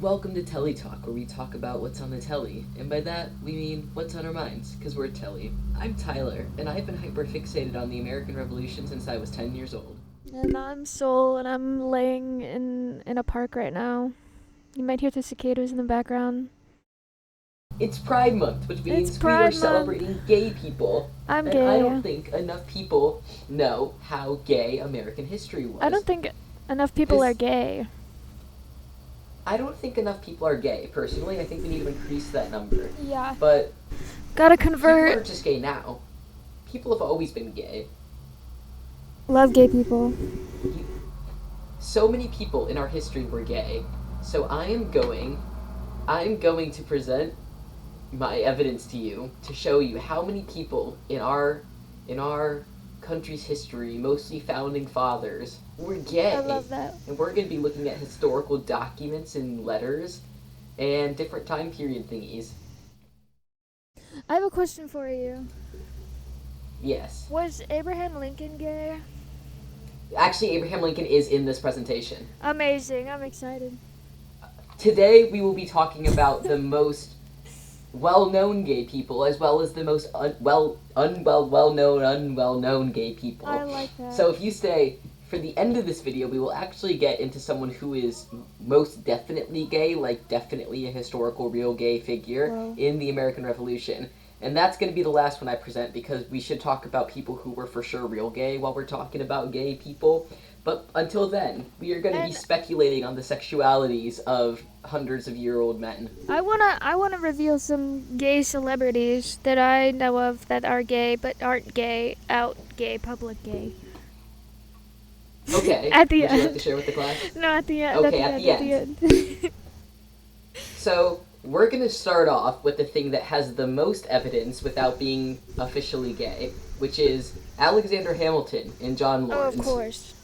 Welcome to Telly Talk, where we talk about what's on the telly. And by that, we mean what's on our minds, because we're Telly. I'm Tyler, and I've been hyperfixated on the American Revolution since I was 10 years old. And I'm Sol, and I'm laying in a park right now. You might hear the cicadas in the background. It's Pride Month, which It's means we Pride are Month. celebrating gay people. I'm and gay. I don't think enough people know how gay American history was. I don't think enough people are gay. I don't think enough people are gay, personally. I think we need to increase that number. Yeah. But Gotta people convert. aren't just gay now. People have always been gay. Love gay people. So many people in our history were gay. So I'm going to present my evidence to you to show you how many people in our country's history, mostly founding fathers, were gay. I love that. And we're going to be looking at historical documents and letters and different time period thingies. I have a question for you. Yes. Was Abraham Lincoln gay? Actually, Abraham Lincoln is in this presentation. Amazing. I'm excited. Today we will be talking about the most well-known gay people, as well as the most unwell-known gay people. I like that. So if you stay for the end of this video, we will actually get into someone who is most definitely gay, like definitely a historical real gay figure Wow. in the American Revolution. And that's going to be the last one I present, because we should talk about people who were for sure real gay while we're talking about gay people. But until then, we are going to be speculating on the sexualities of hundreds of year-old men. I wanna reveal some gay celebrities that I know of that are gay but aren't gay, public gay. Okay. At the Would end. you like to share with the class? No, at the end. Okay, at the end. So, we're going to start off with the thing that has the most evidence without being officially gay, which is Alexander Hamilton and John Oh, Lawrence. of course.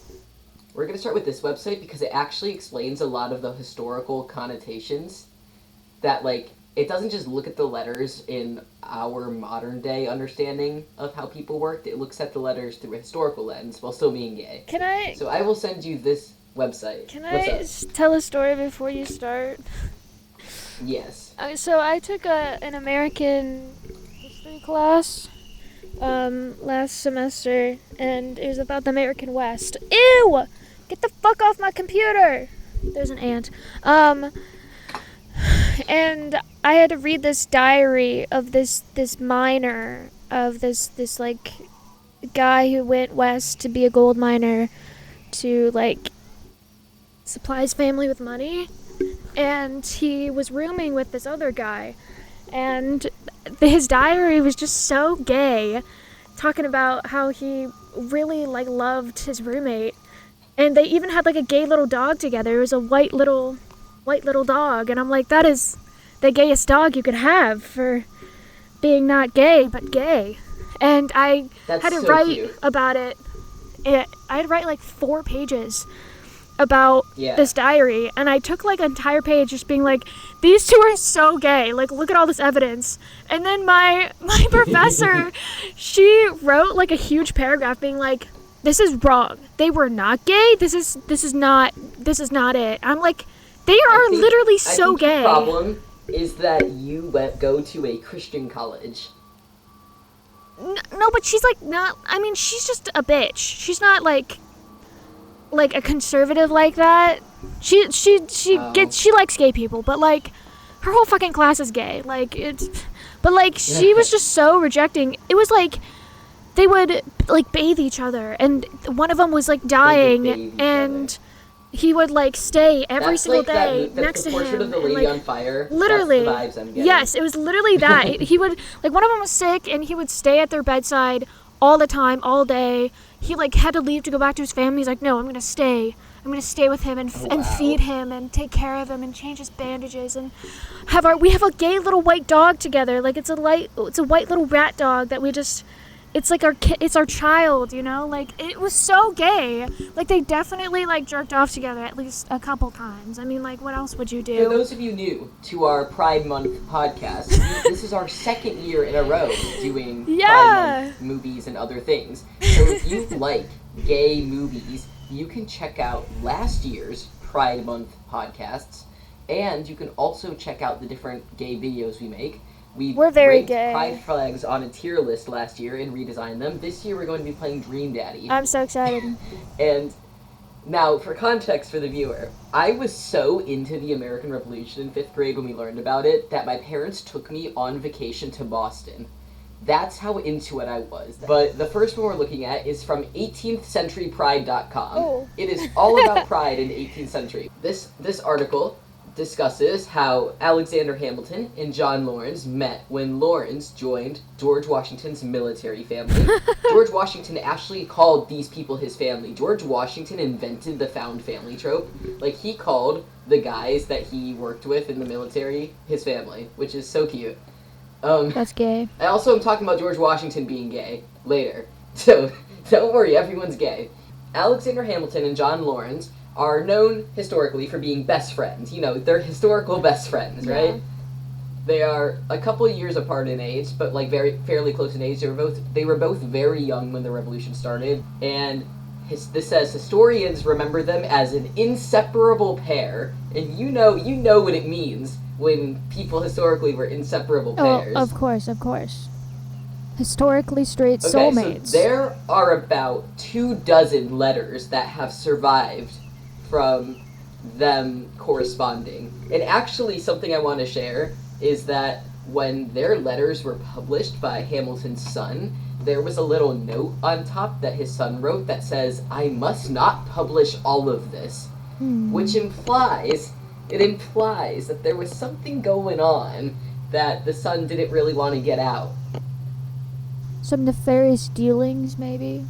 We're going to start with this website because it actually explains a lot of the historical connotations that, like, it doesn't just look at the letters in our modern day understanding of how people worked. It looks at the letters through a historical lens while still being gay. Can I So I will send you this website. What's up? tell a story before you start? Yes. So I took an American history class last semester, and it was about the American West. Ew! Get the fuck off my computer! There's an ant. And I had to read this diary of this miner, of this like guy who went west to be a gold miner to like supply his family with money, and he was rooming with this other guy, and his diary was just so gay, talking about how he really like loved his roommate, and they even had like a gay little dog together. It was a white little dog, and I'm like, that is the gayest dog you could have for being not gay but gay. And I That's had to so write cute. about it. I had to write like 4 pages about Yeah. this diary, and I took like an entire page just being like, these two are so gay, like look at all this evidence. And then my professor, she wrote like a huge paragraph being like, this is wrong, they were not gay, this is not it. I'm like, they are literally so I think gay. The problem is that you go to a Christian college. No, but she's like not, I mean, she's just a bitch. She's not like a conservative like that. She likes gay people, but like her whole fucking class is gay. Like but like she was just so rejecting. It was like they would like bathe each other, and one of them was like dying, and he would like stay every single day next to him. That's the portrait of the and, lady like, on fire. Literally. That's the vibes I'm getting. Yes, it was literally that. He would, like, one of them was sick, and he would stay at their bedside all the time, all day. He like had to leave to go back to his family. He's like, no, I'm gonna stay with him and feed him and take care of him and change his bandages and we have a gay little white dog together. Like it's a white little rat dog that we just, it's like it's our child, you know? Like it was so gay. Like they definitely like jerked off together at least a couple times. I mean, like what else would you do? For those of you new to our Pride Month podcast, this is our second year in a row doing Pride Month movies and other things. So if you like gay movies, you can check out last year's Pride Month podcasts And you can also check out the different gay videos we make. We're very ranked gay. Pride flags on a tier list last year and redesigned them. This year we're going to be playing Dream Daddy. I'm so excited. And now, for context for the viewer, I was so into the American Revolution in 5th grade when we learned about it that my parents took me on vacation to Boston. That's how into it I was. But the first one we're looking at is from 18thcenturypride.com. Oh. It is all about pride in the 18th century. This article discusses how Alexander Hamilton and John Lawrence met when Lawrence joined George Washington's military family. George Washington actually called these people his family. George Washington invented the found family trope. Like, he called the guys that he worked with in the military his family, which is so cute. That's gay. I also am talking about George Washington being gay later, so don't worry, everyone's gay. Alexander Hamilton and John Lawrence are known historically for being best friends. You know, they're historical best friends, right? Yeah. They are a couple of years apart in age, but like fairly close in age. They were both very young when the revolution started, and this says historians remember them as an inseparable pair, and you know what it means when people historically were inseparable pairs. Oh, of course. Historically straight soulmates. So there are about 24 letters that have survived from them corresponding. And actually, something I want to share is that when their letters were published by Hamilton's son, there was a little note on top that his son wrote that says, "I must not publish all of this," which implies that there was something going on that the son didn't really want to get out. Some nefarious dealings, maybe?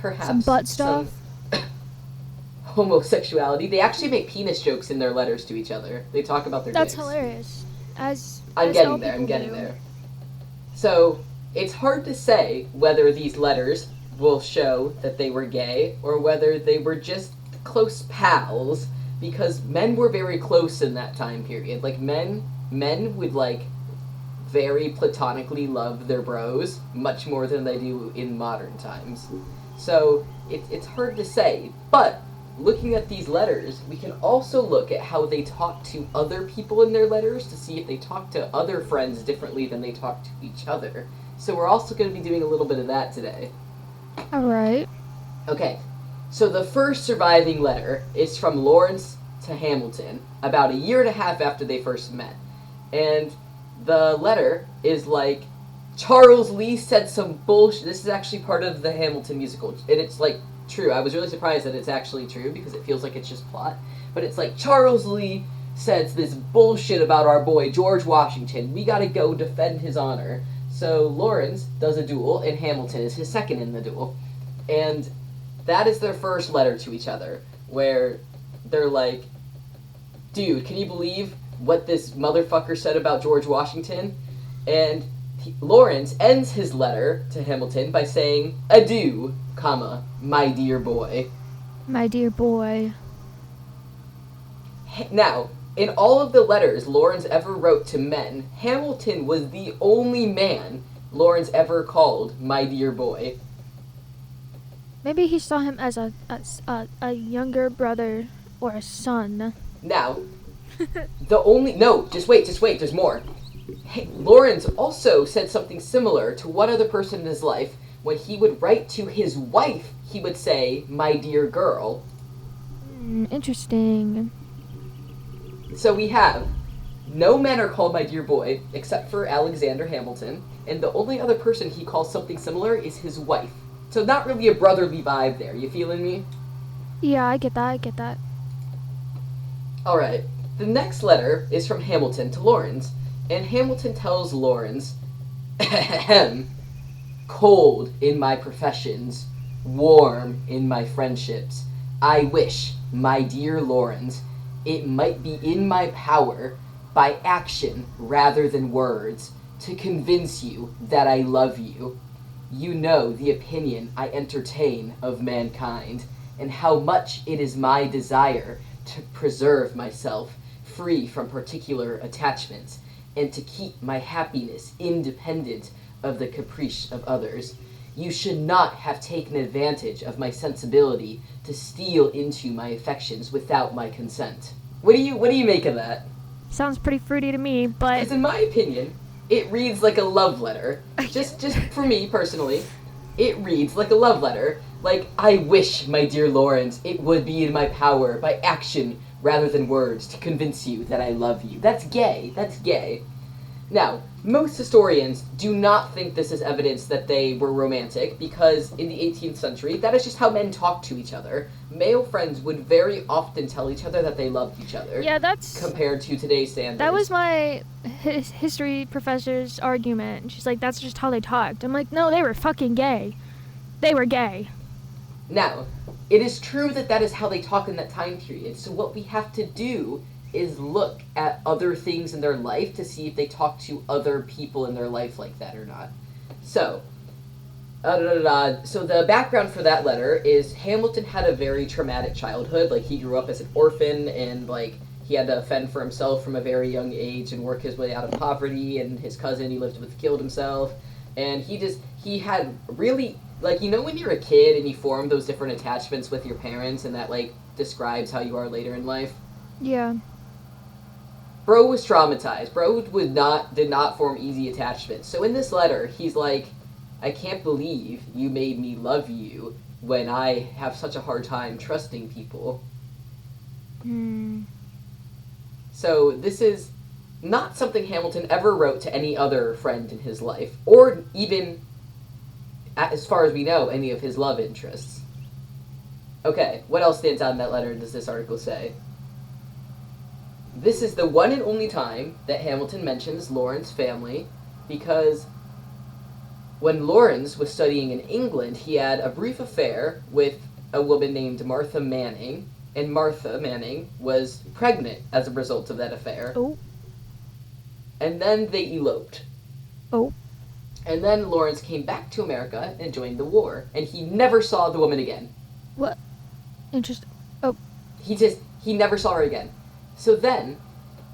Perhaps some butt stuff? Some homosexuality. They actually make penis jokes in their letters to each other. They talk about their That's dicks. hilarious. I'm getting there. So, it's hard to say whether these letters will show that they were gay or whether they were just close pals, because men were very close in that time period. Like, men would, like, very platonically love their bros much more than they do in modern times. So, it's hard to say, but looking at these letters, we can also look at how they talk to other people in their letters to see if they talk to other friends differently than they talk to each other. So we're also going to be doing a little bit of that today. Alright. Okay, so the first surviving letter is from Lawrence to Hamilton, about a year and a half after they first met. And the letter is like, Charles Lee said some bullshit. This is actually part of the Hamilton musical, and it's like, true. I was really surprised that it's actually true because it feels like it's just plot. But it's like, Charles Lee says this bullshit about our boy George Washington. We gotta go defend his honor. So Lawrence does a duel, and Hamilton is his second in the duel. And that is their first letter to each other, where they're like, dude, can you believe what this motherfucker said about George Washington? And Lawrence ends his letter to Hamilton by saying, adieu, comma, my dear boy. My dear boy. Now, in all of the letters Lawrence ever wrote to men, Hamilton was the only man Lawrence ever called my dear boy. Maybe he saw him as a younger brother or a son. Now, just wait, there's more. Lawrence also said something similar to one other person in his life. When he would write to his wife, he would say, my dear girl. Interesting. So we have, no men are called my dear boy, except for Alexander Hamilton, and the only other person he calls something similar is his wife. So not really a brotherly vibe there, you feeling me? Yeah, I get that. Alright, the next letter is from Hamilton to Lawrence, and Hamilton tells Lawrence, cold in my professions, warm in my friendships, I wish, my dear Lawrence, it might be in my power, by action rather than words, to convince you that I love you. You know the opinion I entertain of mankind, and how much it is my desire to preserve myself free from particular attachments, and to keep my happiness independent of the caprice of others. You should not have taken advantage of my sensibility to steal into my affections without my consent. What do you make of that? Sounds pretty fruity to me, but Because in my opinion, it reads like a love letter. Just for me personally, it reads like a love letter. Like, I wish, my dear Lawrence, it would be in my power, by action rather than words, to convince you that I love you. That's gay. That's gay. Now, most historians do not think this is evidence that they were romantic because in the 18th century, that is just how men talked to each other. Male friends would very often tell each other that they loved each other. yeah, that's compared to today's standards. that was my history professor's argument. She's like, that's just how they talked. I'm like, no, they were fucking gay. They were gay. Now, it is true that that is how they talk in that time period. So what we have to do is look at other things in their life to see if they talk to other people in their life like that or not. So, so the background for that letter is Hamilton had a very traumatic childhood. Like, he grew up as an orphan and, like, he had to fend for himself from a very young age and work his way out of poverty, and his cousin he lived with killed himself. And he had really, like, you know when you're a kid and you form those different attachments with your parents and that, like, describes how you are later in life? Yeah. Bro was traumatized. Bro did not form easy attachments. So in this letter, he's like, I can't believe you made me love you when I have such a hard time trusting people. So this is not something Hamilton ever wrote to any other friend in his life, or even, as far as we know, any of his love interests. Okay, what else stands out in that letter does this article say? This is the one and only time that Hamilton mentions Lauren's family, because when Lawrence was studying in England, he had a brief affair with a woman named Martha Manning, and Martha Manning was pregnant as a result of that affair. Oh. And then they eloped. Oh. And then Lawrence came back to America and joined the war, and he never saw the woman again. What? Interesting. Oh. He never saw her again. So then,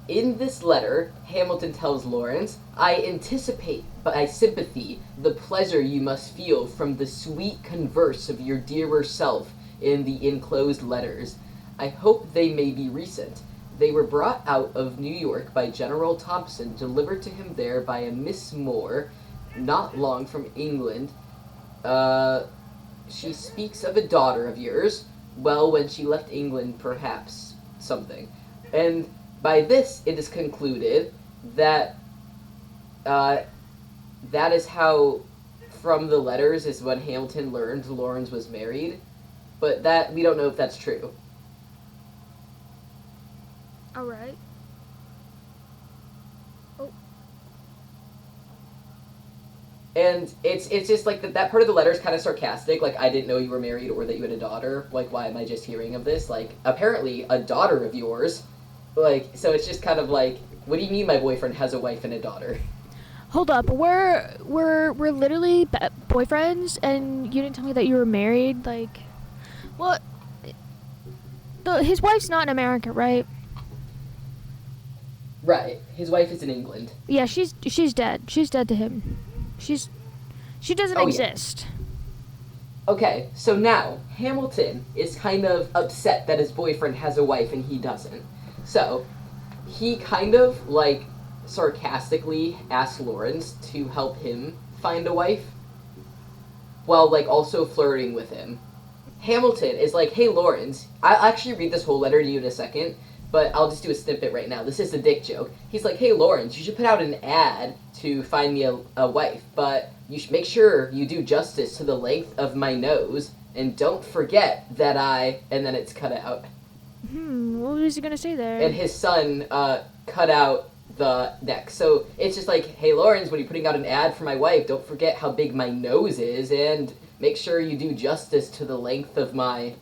in this letter, Hamilton tells Lawrence, I anticipate by sympathy the pleasure you must feel from the sweet converse of your dearer self in the enclosed letters. I hope they may be recent. They were brought out of New York by General Thompson, delivered to him there by a Miss Moore, not long from England. She speaks of a daughter of yours. Well, when she left England, perhaps something. And by this, it is concluded that that is how, from the letters, is when Hamilton learned Lawrence was married. But that, we don't know if that's true. All right. Oh. And it's just like that part of the letter is kind of sarcastic. Like, I didn't know you were married or that you had a daughter. Like, why am I just hearing of this? Like, apparently a daughter of yours. Like, so it's just kind of like, what do you mean my boyfriend has a wife and a daughter? Hold up. We're literally boyfriends, and you didn't tell me that you were married. Like, well, his wife's not in America, right? Right. His wife is in England. Yeah, she's dead. She's dead to him. She doesn't exist. Yeah. Okay, so now Hamilton is kind of upset that his boyfriend has a wife and he doesn't. So he kind of like sarcastically asks Lawrence to help him find a wife, while like also flirting with him. Hamilton is like, hey Lawrence, I'll actually read this whole letter to you in a second, but I'll just do a snippet right now. This is a dick joke. He's like, hey Lawrence, you should put out an ad to find me a wife, but you should make sure you do justice to the length of my nose, and don't forget that and then it's cut out. What was he gonna say there? And his son cut out the neck. So it's just like, hey Lawrence, when you're putting out an ad for my wife, don't forget how big my nose is, and make sure you do justice to the length of my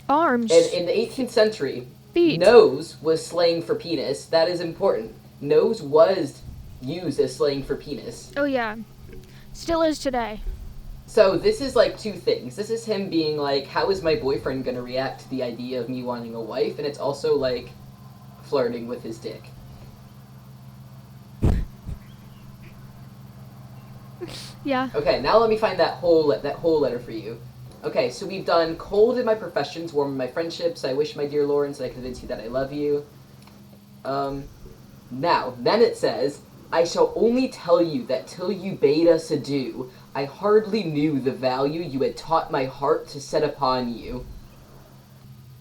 arms. And in the 18th century, feet. Nose was slang for penis. That is important. Nose was used as slang for penis. Oh yeah, still is today. So this is like two things. This is him being like, how is my boyfriend going to react to the idea of me wanting a wife? And it's also like flirting with his dick. Yeah. Okay, now let me find that whole letter for you. Okay, so we've done cold in my professions, warm in my friendships. I wish, my dear Lawrence, that I convince you that I love you. Now, then it says, I shall only tell you that till you bade us adieu, I hardly knew the value you had taught my heart to set upon you.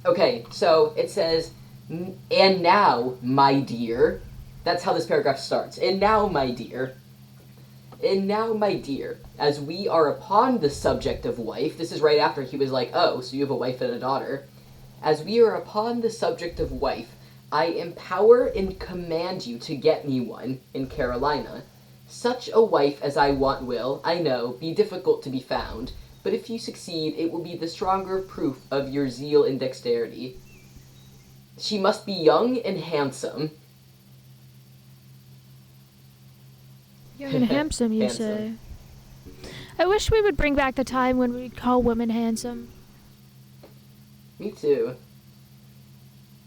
Okay, so it says, and now, my dear. That's how this paragraph starts. And now, my dear. And now, my dear, as we are upon the subject of wife, this is right after he was like, oh, so you have a wife and a daughter. As we are upon the subject of wife, I empower and command you to get me one in Carolina. Such a wife as I want will, I know, be difficult to be found, but if you succeed, it will be the stronger proof of your zeal and dexterity. She must be young and handsome. Young and handsome, you say? I wish we would bring back the time when we'd call women handsome. Me too.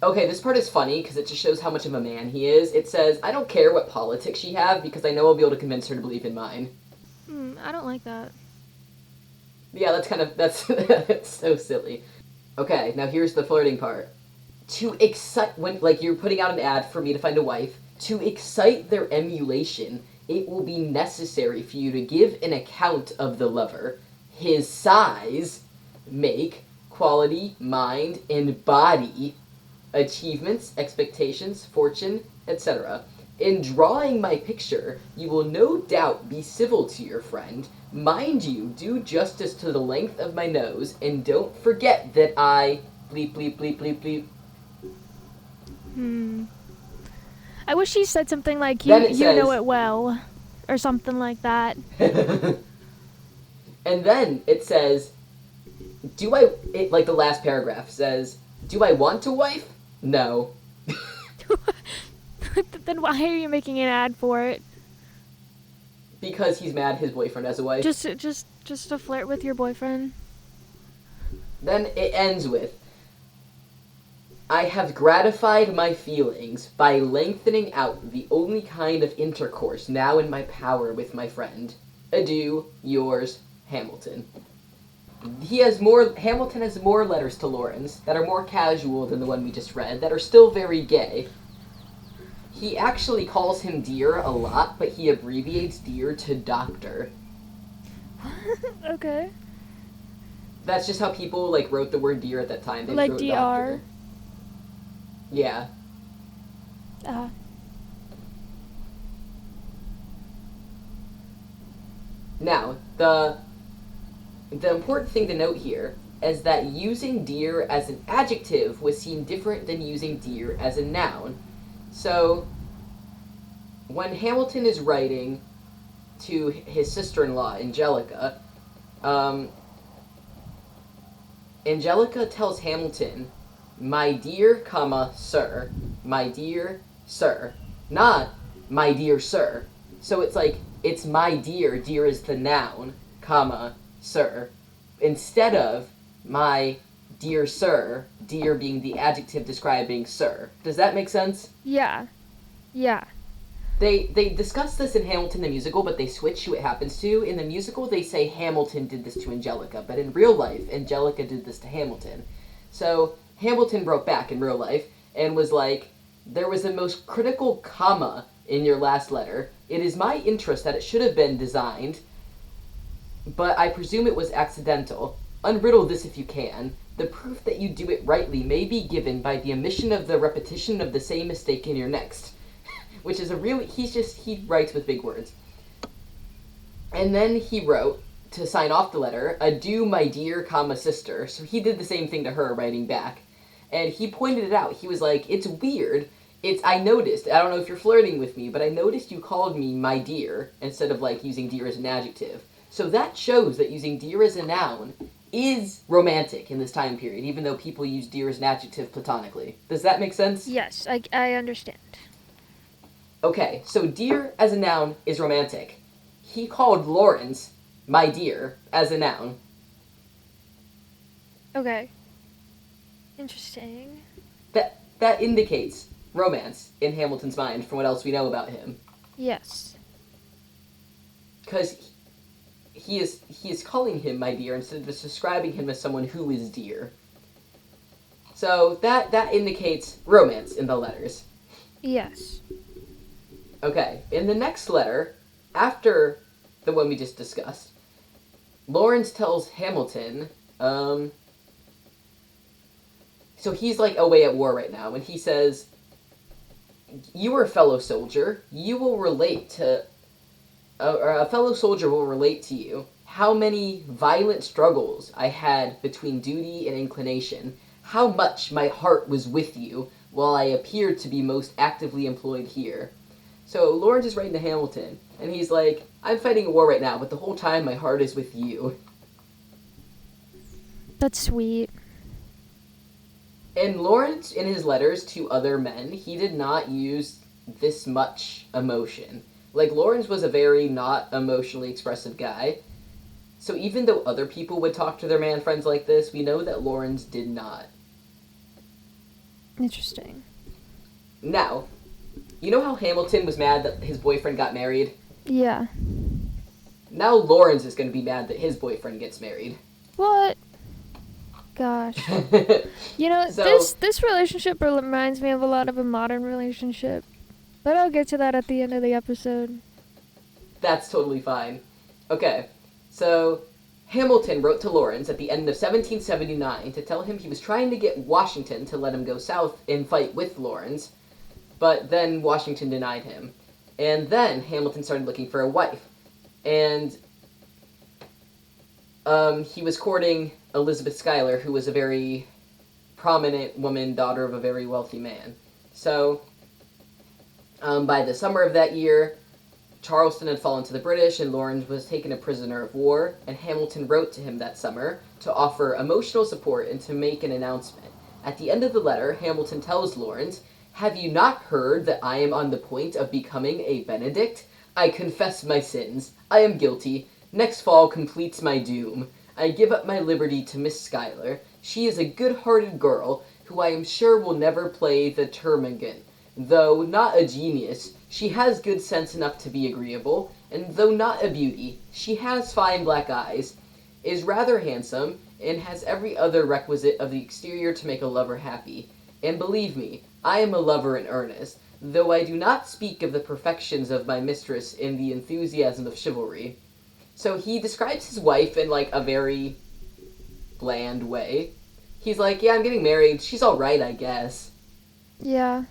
Okay, this part is funny because it just shows how much of a man he is. It says, I don't care what politics she have because I know I'll be able to convince her to believe in mine. I don't like that. Yeah, that's that's so silly. Okay, now here's the flirting part. To excite, when, like, you're putting out an ad for me to find a wife, to excite their emulation, it will be necessary for you to give an account of the lover, his size, make, quality, mind, and body, achievements, expectations, fortune, etc. In drawing my picture, you will no doubt be civil to your friend. Mind you, do justice to the length of my nose, and don't forget that I... bleep, bleep, bleep, bleep, bleep. I wish he said something like, you know it well, or something like that. And then it says, like the last paragraph says, do I want a wife? No. Then why are you making an ad for it? Because he's mad his boyfriend has a wife. Just to flirt with your boyfriend? Then it ends with, I have gratified my feelings by lengthening out the only kind of intercourse now in my power with my friend. Adieu, yours, Hamilton. Hamilton has more letters to Lawrence that are more casual than the one we just read, that are still very gay. He actually calls him dear a lot, but he abbreviates dear to doctor. Okay. That's just how people, like, wrote the word dear at that time. They like wrote DR? Doctor. Yeah. Now, the important thing to note here is that using dear as an adjective was seen different than using dear as a noun. So, when Hamilton is writing to his sister-in-law, Angelica, Angelica tells Hamilton, my dear, comma, sir. My dear, sir. Not, my dear, sir. So it's like, it's my dear, dear is the noun, comma, sir. Instead of, my dear sir, dear being the adjective describing sir. Does that make sense? Yeah. Yeah. They discuss this in Hamilton the musical, but they switch who it happens to. In the musical, they say Hamilton did this to Angelica, but in real life, Angelica did this to Hamilton. So, Hamilton wrote back in real life and was like, there was the most critical comma in your last letter. It is my interest that it should have been designed, but I presume it was accidental. Unriddle this if you can. The proof that you do it rightly may be given by the omission of the repetition of the same mistake in your next. Which is he writes with big words. And then he wrote, to sign off the letter, adieu my dear, comma, sister. So he did the same thing to her, writing back. And he pointed it out. He was like, it's weird. I noticed, I don't know if you're flirting with me, but I noticed you called me my dear, instead of, like, using dear as an adjective. So that shows that using dear as a noun is romantic in this time period, even though people use dear as an adjective platonically. Does that make sense? Yes, I understand. Okay, so dear as a noun is romantic. He called Lawrence my dear as a noun. Okay. Interesting. That indicates romance in Hamilton's mind from what else we know about him. Yes. Because he is calling him my dear instead of just describing him as someone who is dear. So that indicates romance in the letters. Yes. Okay, in the next letter, after the one we just discussed, Lawrence tells Hamilton, so he's like away at war right now, and he says, "You are a fellow soldier. You will relate to, or a fellow soldier will relate to you how many violent struggles I had between duty and inclination, how much my heart was with you while I appeared to be most actively employed here." So Lawrence is writing to Hamilton, and he's like, "I'm fighting a war right now, but the whole time my heart is with you." That's sweet. And Lawrence, in his letters to other men, he did not use this much emotion. Like, Lawrence was a very not emotionally expressive guy. So even though other people would talk to their man friends like this, we know that Lawrence did not. Interesting. Now, you know how Hamilton was mad that his boyfriend got married? Yeah. Now Lawrence is going to be mad that his boyfriend gets married. What? Gosh. You know, So- this relationship reminds me of a lot of a modern relationship. But I'll get to that at the end of the episode. That's totally fine. Okay, so Hamilton wrote to Lawrence at the end of 1779 to tell him he was trying to get Washington to let him go south and fight with Lawrence, but then Washington denied him. And then Hamilton started looking for a wife. And he was courting Elizabeth Schuyler, who was a very prominent woman, daughter of a very wealthy man. So, by the summer of that year, Charleston had fallen to the British, and Lawrence was taken a prisoner of war, and Hamilton wrote to him that summer to offer emotional support and to make an announcement. At the end of the letter, Hamilton tells Lawrence, "Have you not heard that I am on the point of becoming a Benedict? I confess my sins. I am guilty. Next fall completes my doom. I give up my liberty to Miss Schuyler. She is a good-hearted girl, who I am sure will never play the termagant. Though not a genius, she has good sense enough to be agreeable, and though not a beauty, she has fine black eyes, is rather handsome, and has every other requisite of the exterior to make a lover happy. And believe me, I am a lover in earnest, though I do not speak of the perfections of my mistress in the enthusiasm of chivalry." So he describes his wife in, like, a very bland way. He's like, "Yeah, I'm getting married. She's alright, I guess." Yeah.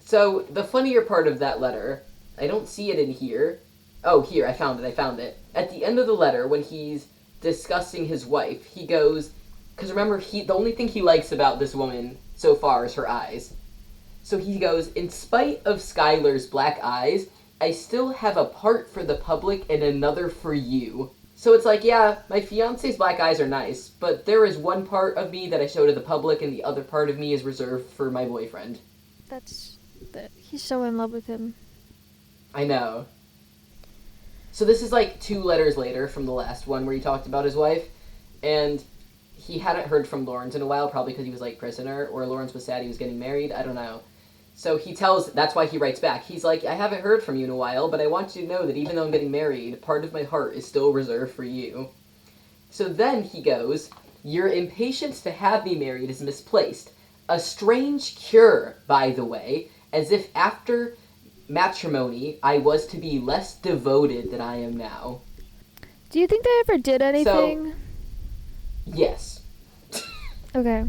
So, the funnier part of that letter, I don't see it in here. Oh, here, I found it. At the end of the letter, when he's discussing his wife, he goes, because remember, the only thing he likes about this woman so far is her eyes. So he goes, "In spite of Schuyler's black eyes, I still have a part for the public and another for you." So it's like, yeah, my fiance's black eyes are nice, but there is one part of me that I show to the public, and the other part of me is reserved for my boyfriend. He's so in love with him. I know. So this is like 2 letters later from the last one where he talked about his wife, and he hadn't heard from Lawrence in a while, probably because he was like prisoner, or Lawrence was sad he was getting married, I don't know. So that's why he writes back. He's like, "I haven't heard from you in a while, but I want you to know that even though I'm getting married, part of my heart is still reserved for you." So then he goes, "Your impatience to have me married is misplaced. A strange cure, by the way, as if after matrimony I was to be less devoted than I am now." Do you think they ever did anything? Yes. Okay.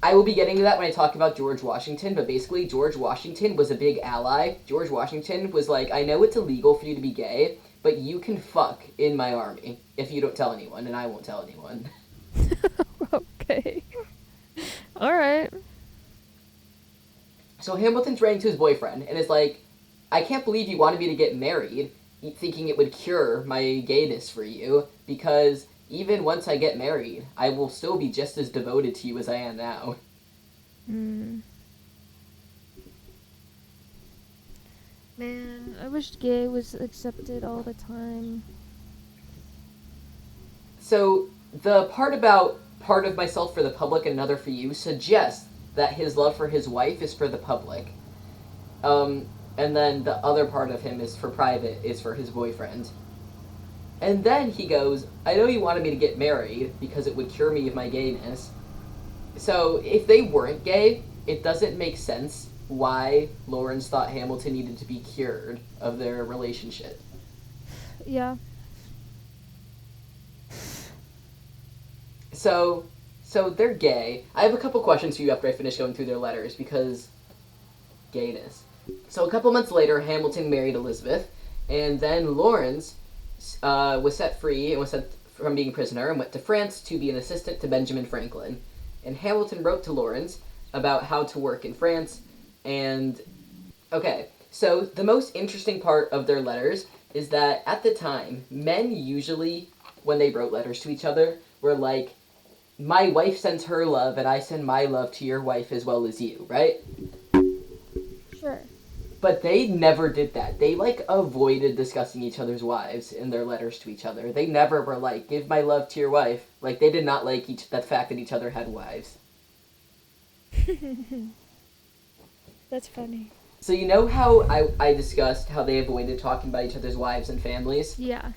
I will be getting to that when I talk about George Washington, but basically George Washington was a big ally. George Washington was like, "I know it's illegal for you to be gay, but you can fuck in my army if you don't tell anyone, and I won't tell anyone." Okay. Alright. So Hamilton's writing to his boyfriend, and is like, "I can't believe you wanted me to get married, thinking it would cure my gayness for you, because even once I get married, I will still be just as devoted to you as I am now." Man, I wish gay was accepted all the time. So the part about part of myself for the public and another for you suggests that his love for his wife is for the public. And then the other part of him is for private, is for his boyfriend. And then he goes, I know you wanted me to get married because it would cure me of my gayness. So if they weren't gay, it doesn't make sense why Lawrence thought Hamilton needed to be cured of their relationship. Yeah. So they're gay. I have a couple questions for you after I finish going through their letters because gayness. So a couple months later, Hamilton married Elizabeth, and then Lawrence was set free and was sent from being a prisoner and went to France to be an assistant to Benjamin Franklin. And Hamilton wrote to Lawrence about how to work in France. And okay, so the most interesting part of their letters is that at the time, men usually, when they wrote letters to each other, were like, my wife sends her love and I send my love to your wife as well as you, right? Sure. But they never did that. They, like, avoided discussing each other's wives in their letters to each other. They never were like, give my love to your wife. Like, they did not like that fact that each other had wives. That's funny. So you know how I discussed how they avoided talking about each other's wives and families? Yeah.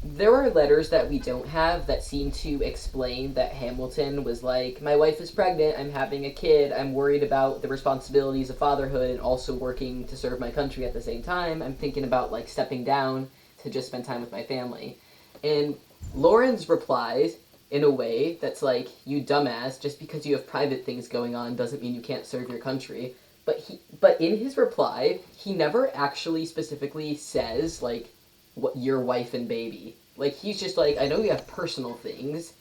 There are letters that we don't have that seem to explain that Hamilton was like, my wife is pregnant, I'm having a kid, I'm worried about the responsibilities of fatherhood and also working to serve my country at the same time. I'm thinking about, like, stepping down to just spend time with my family. And Lawrence replies in a way that's like, you dumbass, just because you have private things going on doesn't mean you can't serve your country. But in his reply, he never actually specifically says, like, what your wife and baby. Like, he's just like, I know you have personal things.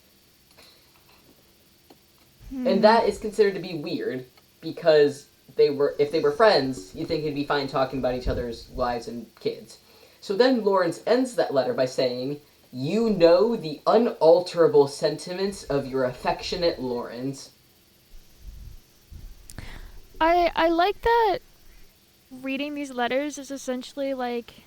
And that is considered to be weird because if they were friends, you'd think it'd be fine talking about each other's wives and kids. So then Lawrence ends that letter by saying, you know the unalterable sentiments of your affectionate Lawrence. I like that reading these letters is essentially like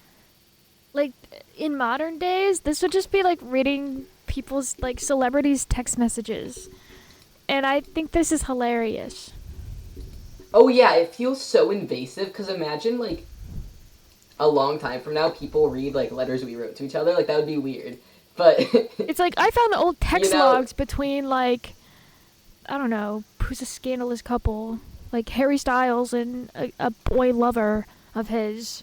in modern days, this would just be like reading people's, like, celebrities' text messages. And I think this is hilarious. Oh yeah, it feels so invasive because imagine, like, a long time from now, people read, like, letters we wrote to each other. Like, that would be weird. But It's like, I found the old text You know- logs between, like, I don't know, who's a scandalous couple, like Harry Styles and a boy lover of his.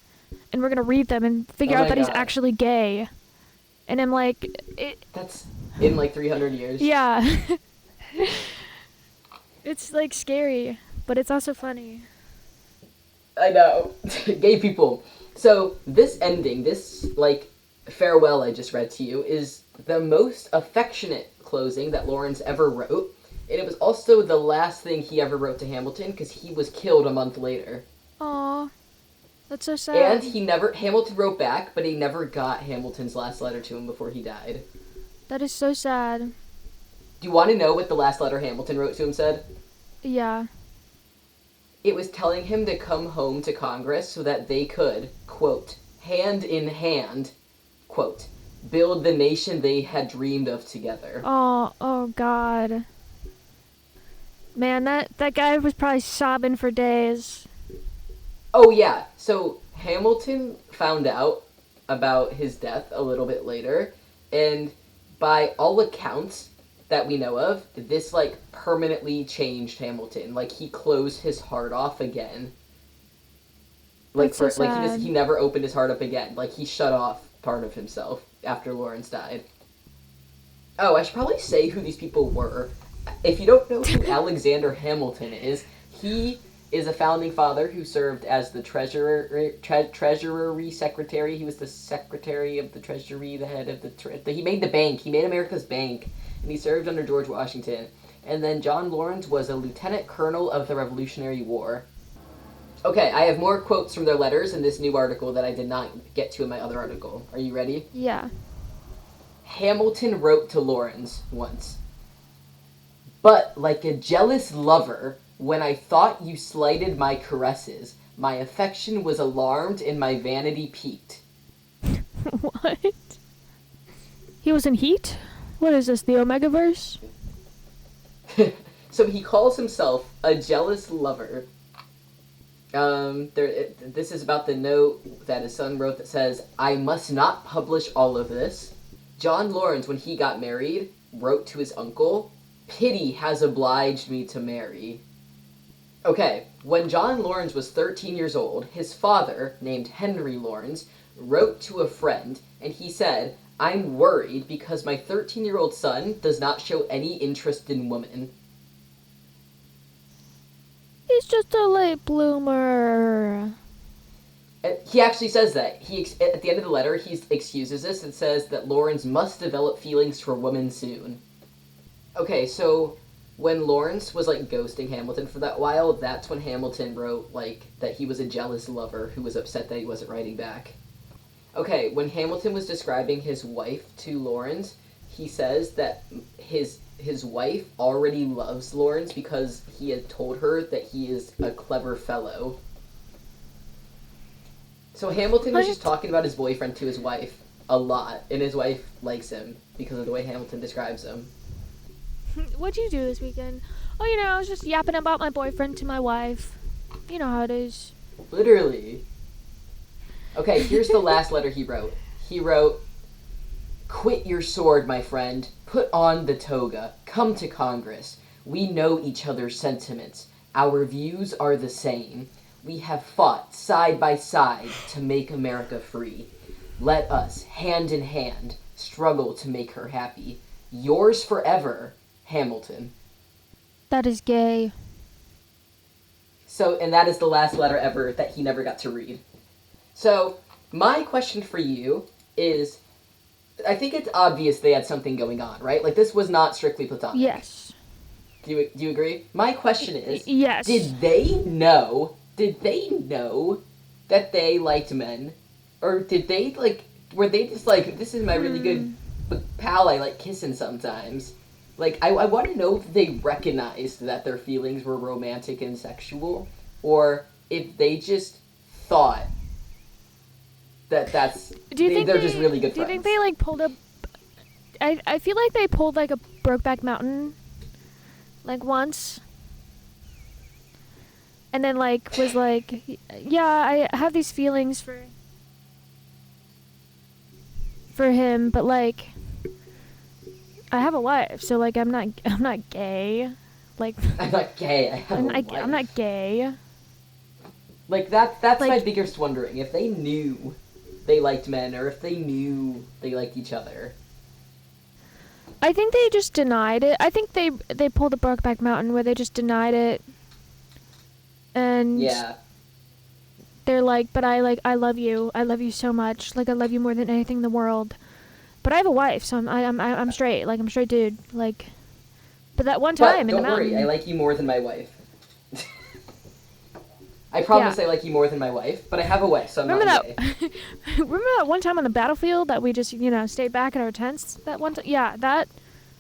And we're going to read them and figure Oh out my that he's God. actually gay. And I'm like, that's in, like, 300 years. yeah. It's, like, scary, but it's also funny. I know. Gay people. So, this ending, this, like, farewell I just read to you, is the most affectionate closing that Lawrence ever wrote. And it was also the last thing he ever wrote to Hamilton because he was killed a month later. Aw, that's so sad. And Hamilton wrote back, but he never got Hamilton's last letter to him before he died. That is so sad. Do you want to know what the last letter Hamilton wrote to him said? Yeah. It was telling him to come home to Congress so that they could, quote, hand in hand, quote, build the nation they had dreamed of together. Oh God. Man, that guy was probably sobbing for days. Oh yeah, so Hamilton found out about his death a little bit later, and by all accounts that we know of, this, like, permanently changed Hamilton. Like, he closed his heart off again. Like, That's so sad. he never opened his heart up again. Like, he shut off part of himself after Lawrence died. Oh, I should probably say who these people were. If you don't know who Alexander Hamilton is, he is a founding father who served as the treasury secretary. He was the secretary of the treasury, the head of he made the bank. He made America's bank, and he served under George Washington. And then John Lawrence was a lieutenant colonel of the Revolutionary War. Okay, I have more quotes from their letters in this new article that I did not get to in my other article. Are you ready? Yeah. Hamilton wrote to Lawrence once, but like a jealous lover, when I thought you slighted my caresses, my affection was alarmed and my vanity piqued. What? He was in Heat? What is this, the Omegaverse? So he calls himself a jealous lover. This is about the note that his son wrote that says, "I must not publish all of this. John Lawrence, when he got married, wrote to his uncle, 'Pity has obliged me to marry.'" Okay, when John Lawrence was 13 years old, his father, named Henry Lawrence, wrote to a friend, and he said, "I'm worried because my 13-year-old son does not show any interest in women." He's just a late bloomer. He actually says that. At the end of the letter, he excuses this and says that Lawrence must develop feelings for women soon. Okay, so when Lawrence was, like, ghosting Hamilton for that while, that's when Hamilton wrote, like, that he was a jealous lover who was upset that he wasn't writing back. Okay, when Hamilton was describing his wife to Lawrence, he says that his wife already loves Lawrence because he had told her that he is a clever fellow. So Hamilton was just talking about his boyfriend to his wife a lot, and his wife likes him because of the way Hamilton describes him. What'd you do this weekend? Oh, I was just yapping about my boyfriend to my wife. You know how it is. Literally. Okay, here's the last letter he wrote. He wrote, "Quit your sword, my friend. Put on the toga. Come to Congress. We know each other's sentiments. Our views are the same. We have fought side by side to make America free. Let us, hand in hand, struggle to make her happy. Yours forever, Hamilton." That is gay. So, and that is the last letter ever that he never got to read. So, my question for you is, I think it's obvious they had something going on, right? Like, this was not strictly platonic. Yes. Do you agree? My question is, yes. Did they know that they liked men? Or did they, like, were they just like, "This is my really good pal I like kissing sometimes"? Like, I want to know if they recognized that their feelings were romantic and sexual, or if they just thought that they're just really good friends. Do you think they, like, pulled a... I feel like they pulled, like, a Brokeback Mountain, like, once. And then, like, was like, "Yeah, I have these feelings for him, but, like, I have a wife, so, like, I'm not gay. Like, I'm not gay. I have a wife. I'm not gay." Like, that's like, my biggest wondering. If they knew they liked men, or if they knew they liked each other. I think they just denied it. I think they pulled the Brokeback Mountain where they just denied it. And yeah, they're like, "But I love you. I love you so much. Like, I love you more than anything in the world. But I have a wife, so I'm straight. Like, I'm a straight dude. Like, but that one time in the mountain." Don't worry, I like you more than my wife. I promise I like you more than my wife, but I have a wife, so I'm not gay. Remember that one time on the battlefield that we just, stayed back in our tents? That one time? Yeah, that...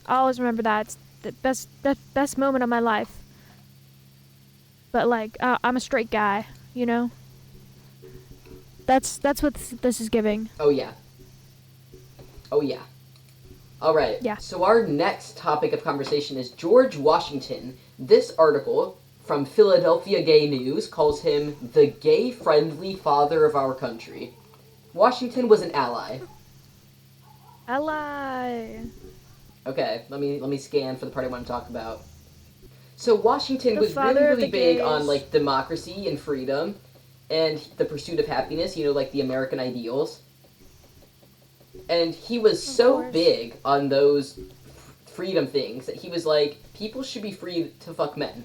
I always remember that. It's the best moment of my life. But, like, I'm a straight guy, That's what this is giving. Oh, yeah. All right. Yeah. So our next topic of conversation is George Washington. This article from Philadelphia Gay News calls him the gay-friendly father of our country. Washington was an ally. Ally. Okay, let me scan for the part I want to talk about. So Washington was really, father of really the big gays. on, like, democracy and freedom and the pursuit of happiness, like the American ideals. And he was so big on those freedom things that he was like, people should be free to fuck men.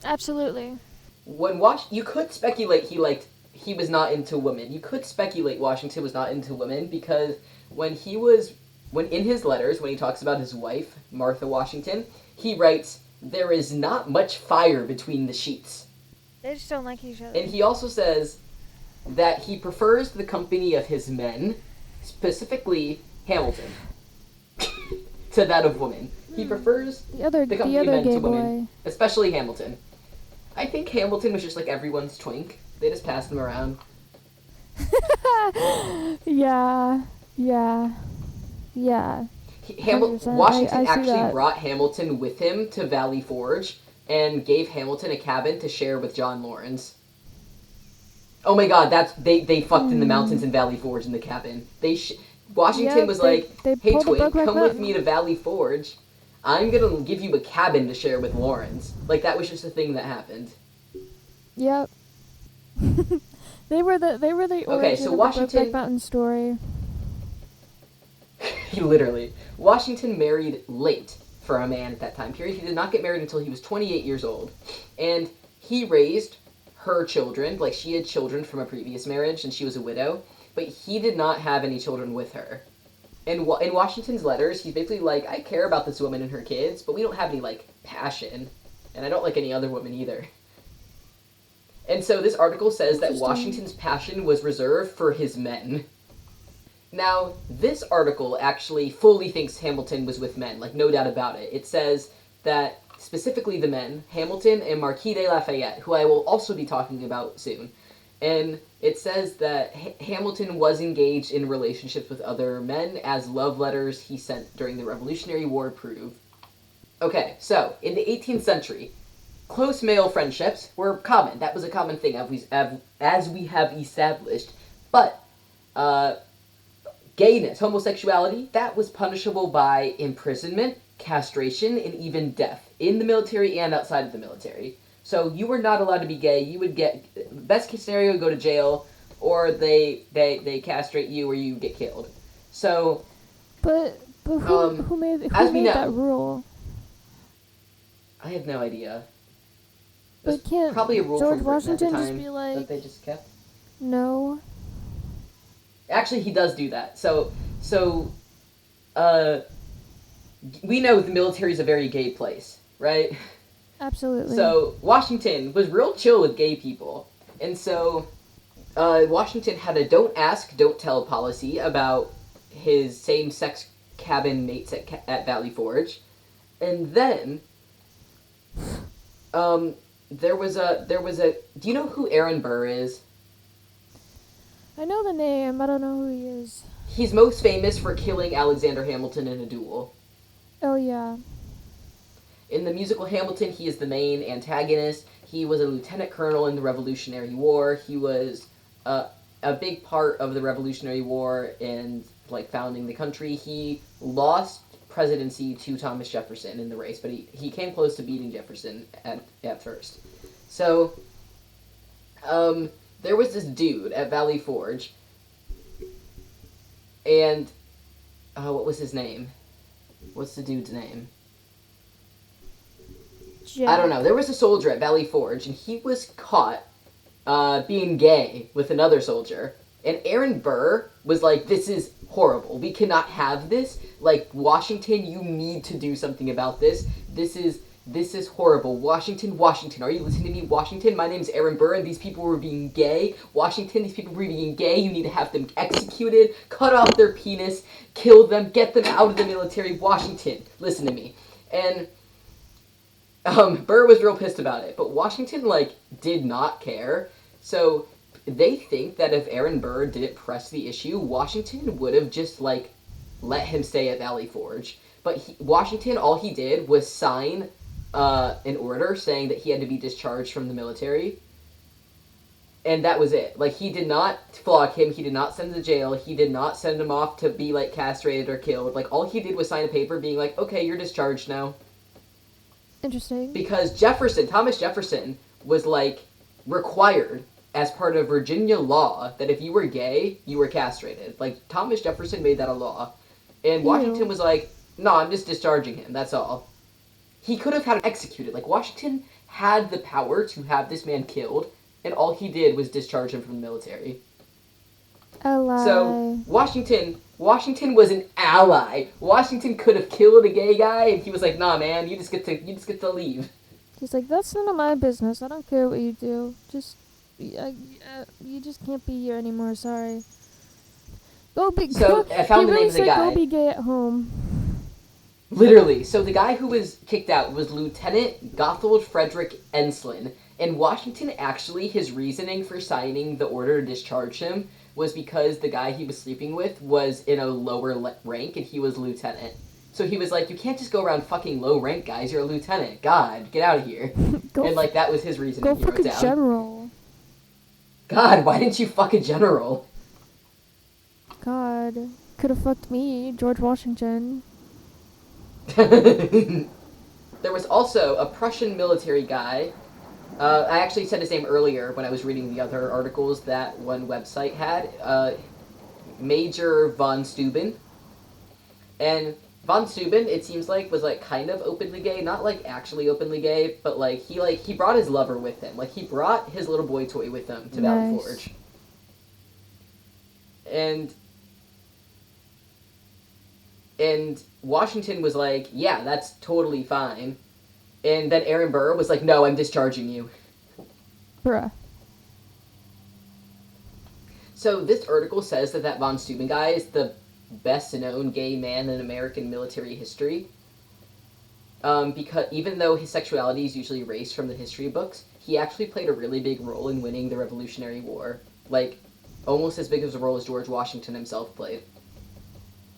Absolutely. You could speculate he was not into women. You could speculate Washington was not into women because when in his letters, when he talks about his wife, Martha Washington, he writes, "There is not much fire between the sheets." They just don't like each other. And he also says that he prefers the company of his men, specifically Hamilton, to that of women. He prefers the company of men to women, especially Hamilton. I think Hamilton was just like everyone's twink. They just passed them around. Yeah. Washington actually that. brought Hamilton with him to Valley Forge and gave Hamilton a cabin to share with John Lawrence. Oh my god, they fucked in the mountains in Valley Forge in the cabin. Washington Yep, was like, they "Hey pulled the twin, Brokeback come with Mountain. me to Valley Forge. I'm gonna give you a cabin to share with Lawrence." Like that was just a thing that happened. Yep. They were the Okay, so origin of the Brokeback Washington, Mountain story. he literally Washington married late for a man at that time period. He did not get married until he was 28 years old, and he raised her children. Like she had children from a previous marriage, and she was a widow, but he did not have any children with her. In Washington's letters, he's basically like, I care about this woman and her kids, but we don't have any, like, passion. And I don't like any other woman either. And so this article says that Washington's passion was reserved for his men. Now, this article actually fully thinks Hamilton was with men, like, no doubt about it. It says that, specifically the men, Hamilton and Marquis de Lafayette, who I will also be talking about soon, and it says that Hamilton was engaged in relationships with other men, as love letters he sent during the Revolutionary War prove. Okay, so, in the 18th century, close male friendships were common. That was a common thing, as we have established. But, gayness, homosexuality, that was punishable by imprisonment, castration, and even death, in the military and outside of the military. So you were not allowed to be gay. You would get, best case scenario, go to jail, or they castrate you, or you get killed. So, But who made that rule? I have no idea. But can't probably a rule George from Britain Washington at the just time be like, that they just kept. No. Actually, he does do that. So, we know the military is a very gay place, right? Absolutely. So Washington was real chill with gay people, and so Washington had a "don't ask, don't tell" policy about his same-sex cabin mates at Valley Forge, and then there was a. Do you know who Aaron Burr is? I know the name. I don't know who he is. He's most famous for killing Alexander Hamilton in a duel. Oh yeah. In the musical Hamilton, he is the main antagonist. He was a lieutenant colonel in the Revolutionary War. He was a big part of the Revolutionary War and like founding the country. He lost presidency to Thomas Jefferson in the race, but he came close to beating Jefferson at first. So, there was this dude at Valley Forge, and what was his name? What's the dude's name? Jack. I don't know. There was a soldier at Valley Forge, and he was caught being gay with another soldier. And Aaron Burr was like, this is horrible. We cannot have this. Like, Washington, you need to do something about this. This is horrible. Washington, are you listening to me? Washington, my name is Aaron Burr, and these people were being gay. Washington, these people were being gay. You need to have them executed, cut off their penis, kill them, get them out of the military. Washington, listen to me. And Burr was real pissed about it, but Washington, like, did not care. So they think that if Aaron Burr didn't press the issue, Washington would have just, like, let him stay at Valley Forge. But Washington, all he did was sign an order saying that he had to be discharged from the military. And that was it. Like, he did not flog him. He did not send him to jail. He did not send him off to be, like, castrated or killed. Like, all he did was sign a paper being like, okay, you're discharged now. Interesting. Because Thomas Jefferson, was, like, required as part of Virginia law that if you were gay, you were castrated. Like, Thomas Jefferson made that a law. And Washington was like, no, I'm just discharging him, that's all. He could have had him executed. Like, Washington had the power to have this man killed, and all he did was discharge him from the military. Ally. So, Washington was an ally. Washington could have killed a gay guy, and he was like, nah, man, you just get to leave. He's like, that's none of my business. I don't care what you do. You just can't be here anymore, sorry. So, I found the name of the guy. Go be gay at home. Literally. So the guy who was kicked out was Lieutenant Gotthold Frederick Enslin. And Washington, actually, his reasoning for signing the order to discharge him was because the guy he was sleeping with was in a lower rank and he was lieutenant. So he was like, you can't just go around fucking low rank guys, you're a lieutenant. God, get out of here. And like, that was his reasoning. Go fucking general. God, why didn't you fuck a general? God, could have fucked me, George Washington. There was also a Prussian military guy. I actually said his name earlier when I was reading the other articles that one website had. Major von Steuben. And von Steuben, it seems like, was like kind of openly gay, not like actually openly gay, but he brought his lover with him. Like he brought his little boy toy with him to Valley Nice. Forge. And Washington was like, yeah, that's totally fine. And then Aaron Burr was like, no, I'm discharging you. Bruh. So this article says that von Steuben guy is the best known gay man in American military history. Because even though his sexuality is usually erased from the history books, he actually played a really big role in winning the Revolutionary War. Like, almost as big of a role as George Washington himself played.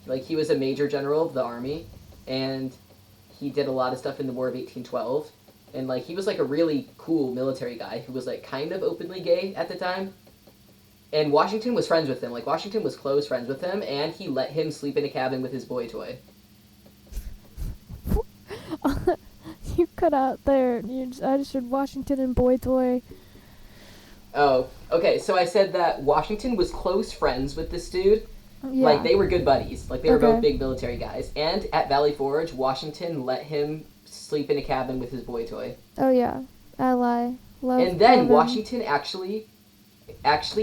Like, he was a major general of the army, and he did a lot of stuff in the War of 1812. And, like, he was, like, a really cool military guy who was, like, kind of openly gay at the time. And Washington was friends with him. Like, Washington was close friends with him, and he let him sleep in a cabin with his boy toy. You cut out there. I just heard Washington and boy toy. Oh, okay, so I said that Washington was close friends with this dude. Yeah. Like, they were good buddies. Like, they were Okay. both big military guys. And at Valley Forge, Washington let him sleep in a cabin with his boy toy. Oh yeah, ally. Love. And then love him. Washington actually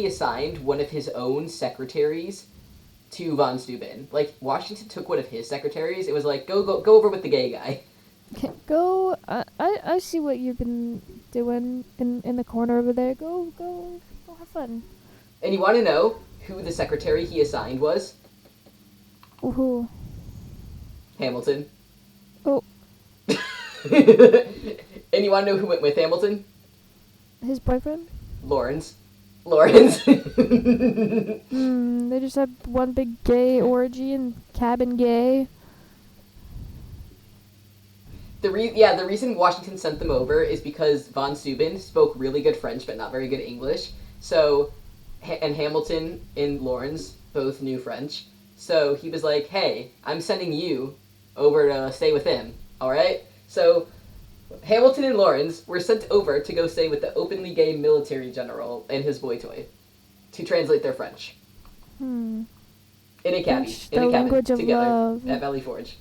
assigned one of his own secretaries to von Steuben. Like, Washington took one of his secretaries. It was like, go over with the gay guy. Go. I see what you've been doing in the corner over there. Go have fun. And you want to know who the secretary he assigned was? Woohoo. Hamilton. Oh. And you want to know who went with Hamilton? His boyfriend? Lawrence. They just had one big gay orgy and cabin gay. The reason Washington sent them over is because von Steuben spoke really good French but not very good English. So, and Hamilton and Lawrence both knew French. So he was like, hey, I'm sending you over to stay with him, alright? So, Hamilton and Lawrence were sent over to go stay with the openly gay military general and his boy toy to translate their French. Hmm. In a cabin The language of together love. at Valley Forge.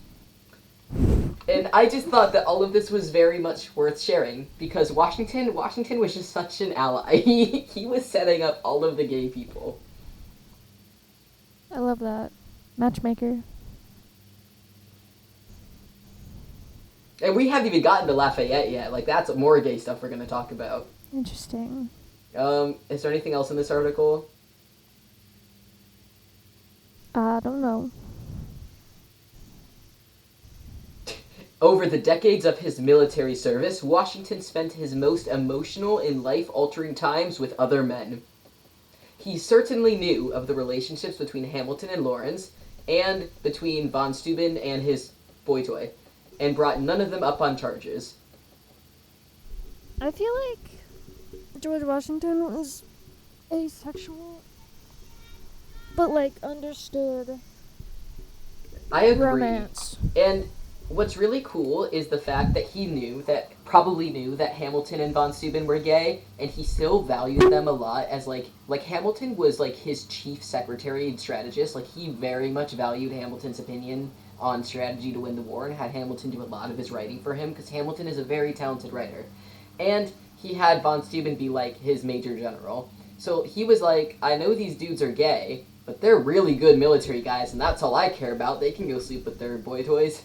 And I just thought that all of this was very much worth sharing because Washington was just such an ally. He was setting up all of the gay people. I love that. Matchmaker. And we haven't even gotten to Lafayette yet. Like, that's more gay stuff we're going to talk about. Interesting. Is there anything else in this article? I don't know. Over the decades of his military service, Washington spent his most emotional and life-altering times with other men. He certainly knew of the relationships between Hamilton and Lawrence, and between von Steuben and his boy toy, and brought none of them up on charges. I feel like George Washington was asexual, but like understood I agree. romance. And what's really cool is the fact that he probably knew that Hamilton and von Steuben were gay, and he still valued them a lot as like Hamilton was like his chief secretary and strategist. Like, he very much valued Hamilton's opinion on strategy to win the war and had Hamilton do a lot of his writing for him because Hamilton is a very talented writer. And he had von Steuben be like his major general. So he was like, I know these dudes are gay, but they're really good military guys, and that's all I care about. They can go sleep with their boy toys.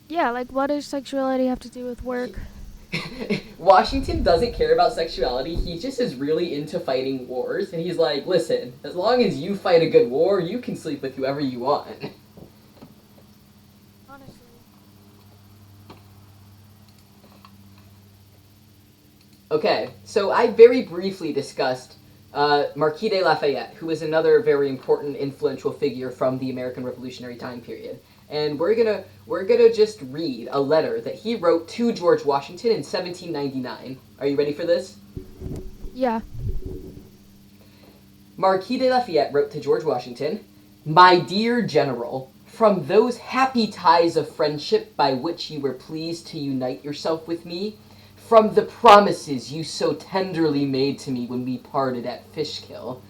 Yeah, like what does sexuality have to do with work? Washington doesn't care about sexuality. He just is really into fighting wars. And he's like, listen, as long as you fight a good war, you can sleep with whoever you want. Honestly. Okay, so I very briefly discussed Marquis de Lafayette, who is another very important, influential figure from the American Revolutionary time period. And we're gonna just read a letter that he wrote to George Washington in 1799. Are you ready for this? Yeah. Marquis de Lafayette wrote to George Washington, "My dear General, from those happy ties of friendship by which you were pleased to unite yourself with me, from the promises you so tenderly made to me when we parted at Fishkill,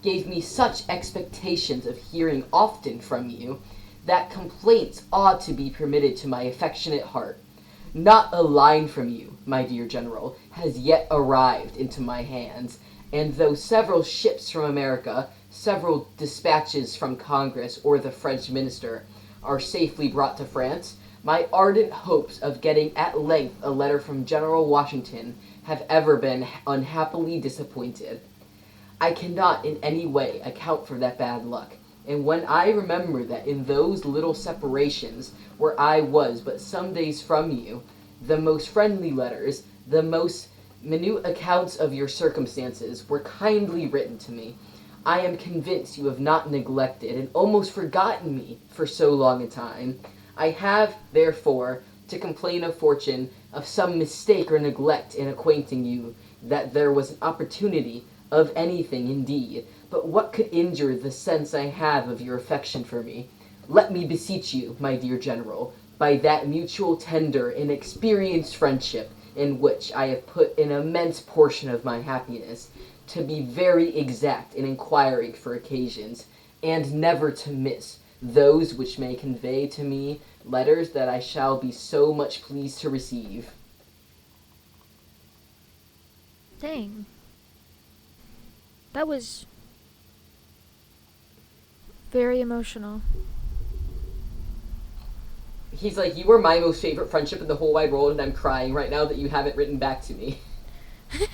gave me such expectations of hearing often from you, that complaints ought to be permitted to my affectionate heart. Not a line from you, my dear General, has yet arrived into my hands, and though several ships from America, several dispatches from Congress or the French minister, are safely brought to France, my ardent hopes of getting at length a letter from General Washington have ever been unhappily disappointed. I cannot in any way account for that bad luck, and when I remember that in those little separations where I was but some days from you, the most friendly letters, the most minute accounts of your circumstances were kindly written to me, I am convinced you have not neglected and almost forgotten me for so long a time. I have, therefore, to complain of fortune, of some mistake or neglect in acquainting you that there was an opportunity of anything indeed, but what could injure the sense I have of your affection for me? Let me beseech you, my dear General, by that mutual tender and experienced friendship in which I have put an immense portion of my happiness, to be very exact in inquiring for occasions, and never to miss those which may convey to me letters that I shall be so much pleased to receive." Dang. That was very emotional. He's like, "You were my most favorite friendship in the whole wide world, and I'm crying right now that you haven't written back to me." A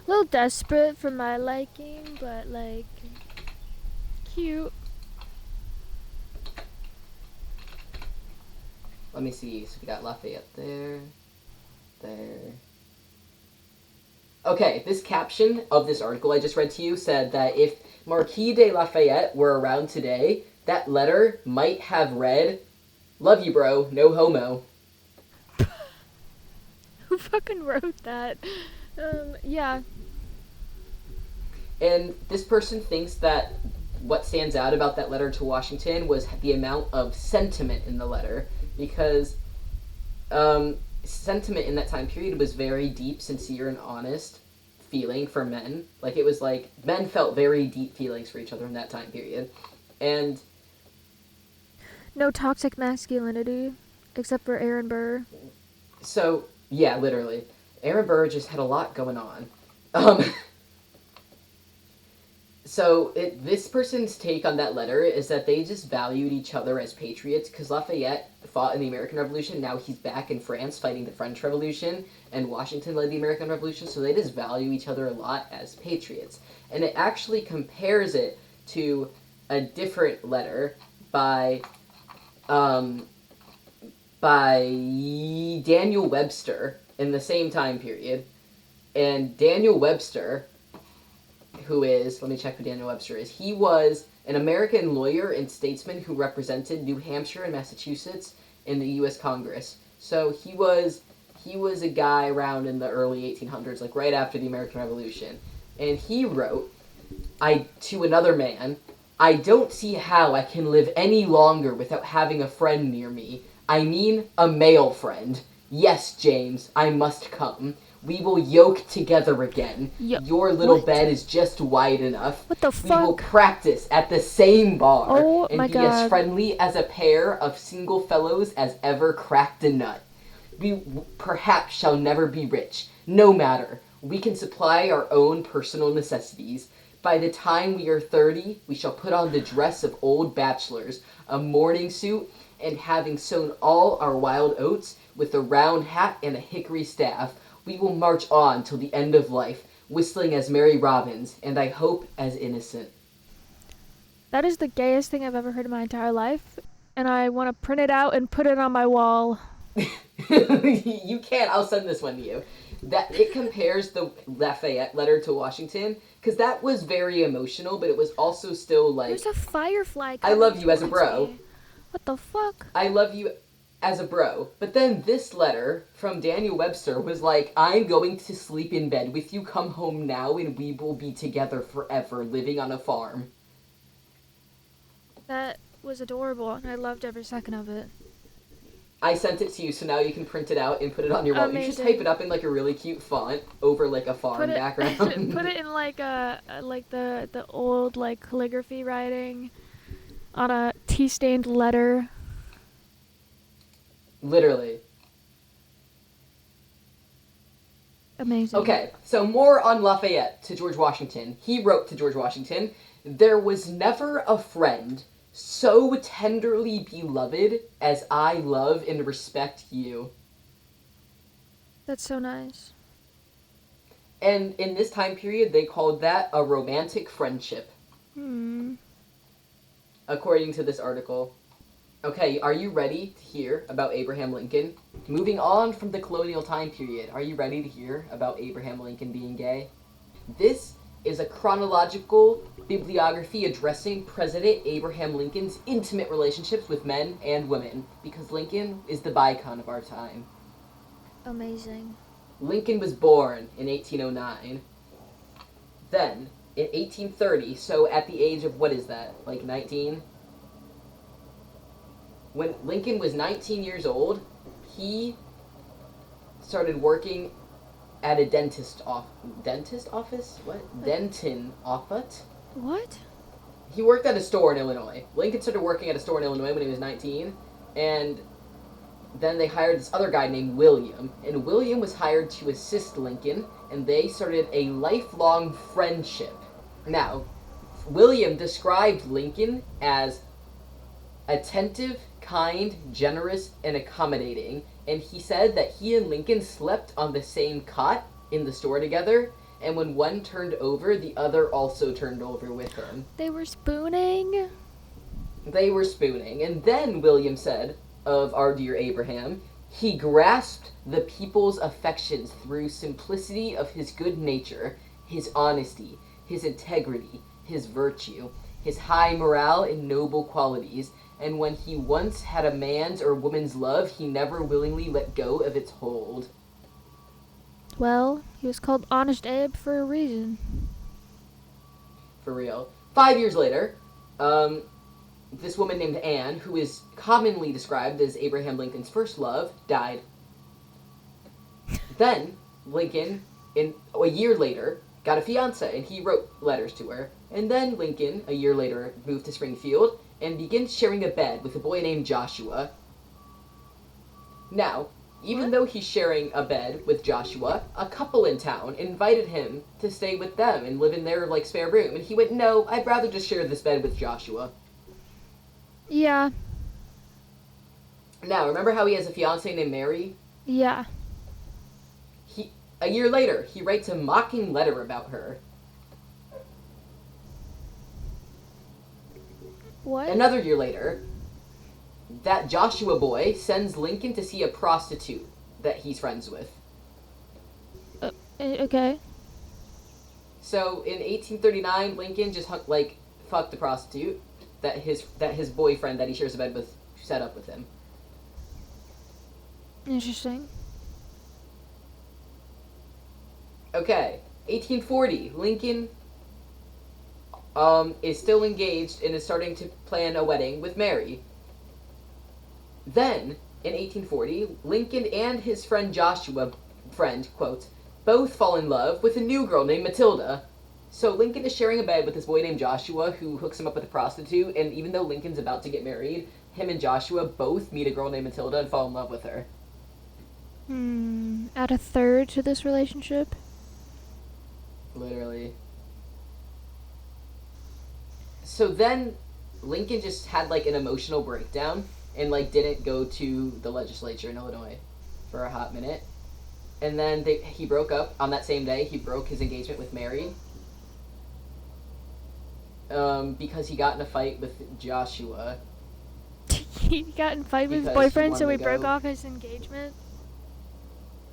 little desperate for my liking, but like cute. Let me see. So we got Lafayette there. Okay, this caption of this article I just read to you said that if Marquis de Lafayette were around today, that letter might have read, "Love you, bro, no homo." Who fucking wrote that? Yeah. And this person thinks that what stands out about that letter to Washington was the amount of sentiment in the letter, because sentiment in that time period was very deep, sincere, and honest feeling for men. Like, it was like men felt very deep feelings for each other in that time period. And No toxic masculinity, except for Aaron Burr. so, yeah, literally. Aaron Burr just had a lot going on. So this person's take on that letter is that they just valued each other as patriots, because Lafayette fought in the American Revolution. Now he's back in France fighting the French Revolution, and Washington led the American Revolution, so they just value each other a lot as patriots. And it actually compares it to a different letter by Daniel Webster in the same time period. And Daniel Webster, who is, let me check who Daniel Webster is. He was an American lawyer and statesman who represented New Hampshire and Massachusetts in the U.S. Congress. So he was a guy around in the early 1800s, like right after the American Revolution. And he wrote, to another man, "I don't see how I can live any longer without having a friend near me. I mean, a male friend. Yes, James, I must come. We will yoke together again. Your little bed is just wide enough. What the We will fuck? practice at the same bar Oh and my be God. as friendly as a pair of single fellows as ever cracked a nut. We perhaps shall never be rich. No matter. We can supply our own personal necessities. By the time we are 30, we shall put on the dress of old bachelors, a morning suit, and having sown all our wild oats, with a round hat and a hickory staff, we will march on till the end of life, whistling as merry robins, and I hope as innocent." That is the gayest thing I've ever heard in my entire life, and I want to print it out and put it on my wall. You can. I'll send this one to you. That it compares the Lafayette letter to Washington, because that was very emotional, but it was also still like, There's a firefly. "I love you as a towards bro. me. What the fuck? I love you as a bro. But then this letter from Daniel Webster was like, I'm going to sleep in bed with you, come home now, and we will be together forever, living on a farm. That was adorable, and I loved every second of it. I sent it to you, so now you can print it out and put it on your wall. Amazing. You should type it up in like a really cute font over like a farm background. Put it in like like the old like calligraphy writing on a tea-stained letter. Literally. Amazing. Okay, so more on Lafayette to George Washington. He wrote to George Washington, "There was never a friend so tenderly beloved as I love and respect you." That's so nice. And in this time period, they called that a romantic friendship, according to this article. Okay, are you ready to hear about Abraham Lincoln? Moving on from the colonial time period, are you ready to hear about Abraham Lincoln being gay? This is a chronological bibliography addressing President Abraham Lincoln's intimate relationships with men and women, because Lincoln is the icon of our time. Amazing. Lincoln was born in 1809. Then, in 1830, so at the age of, what is that, like 19? When Lincoln was 19 years old, he started working at a dentist office? What? Denton office? What? He worked at a store in Illinois. Lincoln started working at a store in Illinois when he was 19, and then they hired this other guy named William, and William was hired to assist Lincoln, and they started a lifelong friendship. Now, William described Lincoln as attentive, kind, generous, and accommodating, and he said that he and Lincoln slept on the same cot in the store together, and when one turned over, the other also turned over with him. They were spooning? They were spooning, and then William said of our dear Abraham, he grasped the people's affections through simplicity of his good nature, his honesty, his integrity, his virtue, his high morale and noble qualities, and when he once had a man's or woman's love, he never willingly let go of its hold. Well, he was called Honest Abe for a reason. For real. 5 years later, this woman named Anne, who is commonly described as Abraham Lincoln's first love, died. Then, Lincoln, a year later, got a fiancée, and he wrote letters to her. And then Lincoln, a year later, moved to Springfield and began sharing a bed with a boy named Joshua. Now, even though he's sharing a bed with Joshua, a couple in town invited him to stay with them and live in their, like, spare room. And he went, no, I'd rather just share this bed with Joshua. Yeah. Now, remember how he has a fiancée named Mary? Yeah. A year later, he writes a mocking letter about her. What? Another year later, that Joshua boy sends Lincoln to see a prostitute that he's friends with. Okay. So in 1839, Lincoln just fucked a prostitute that his boyfriend that he shares a bed with set up with him. Interesting. Okay, 1840, Lincoln is still engaged and is starting to plan a wedding with Mary. Then, in 1840, Lincoln and his friend Joshua, quote, both fall in love with a new girl named Matilda. So Lincoln is sharing a bed with this boy named Joshua who hooks him up with a prostitute, and even though Lincoln's about to get married, him and Joshua both meet a girl named Matilda and fall in love with her. Add a third to this relationship? Literally. So then Lincoln just had like an emotional breakdown and like didn't go to the legislature in Illinois for a hot minute. And then he broke up on that same day. He broke his engagement with Mary because he got in a fight with Joshua. He got in a fight with his Because he boyfriend, so wanted he to broke go- off his engagement?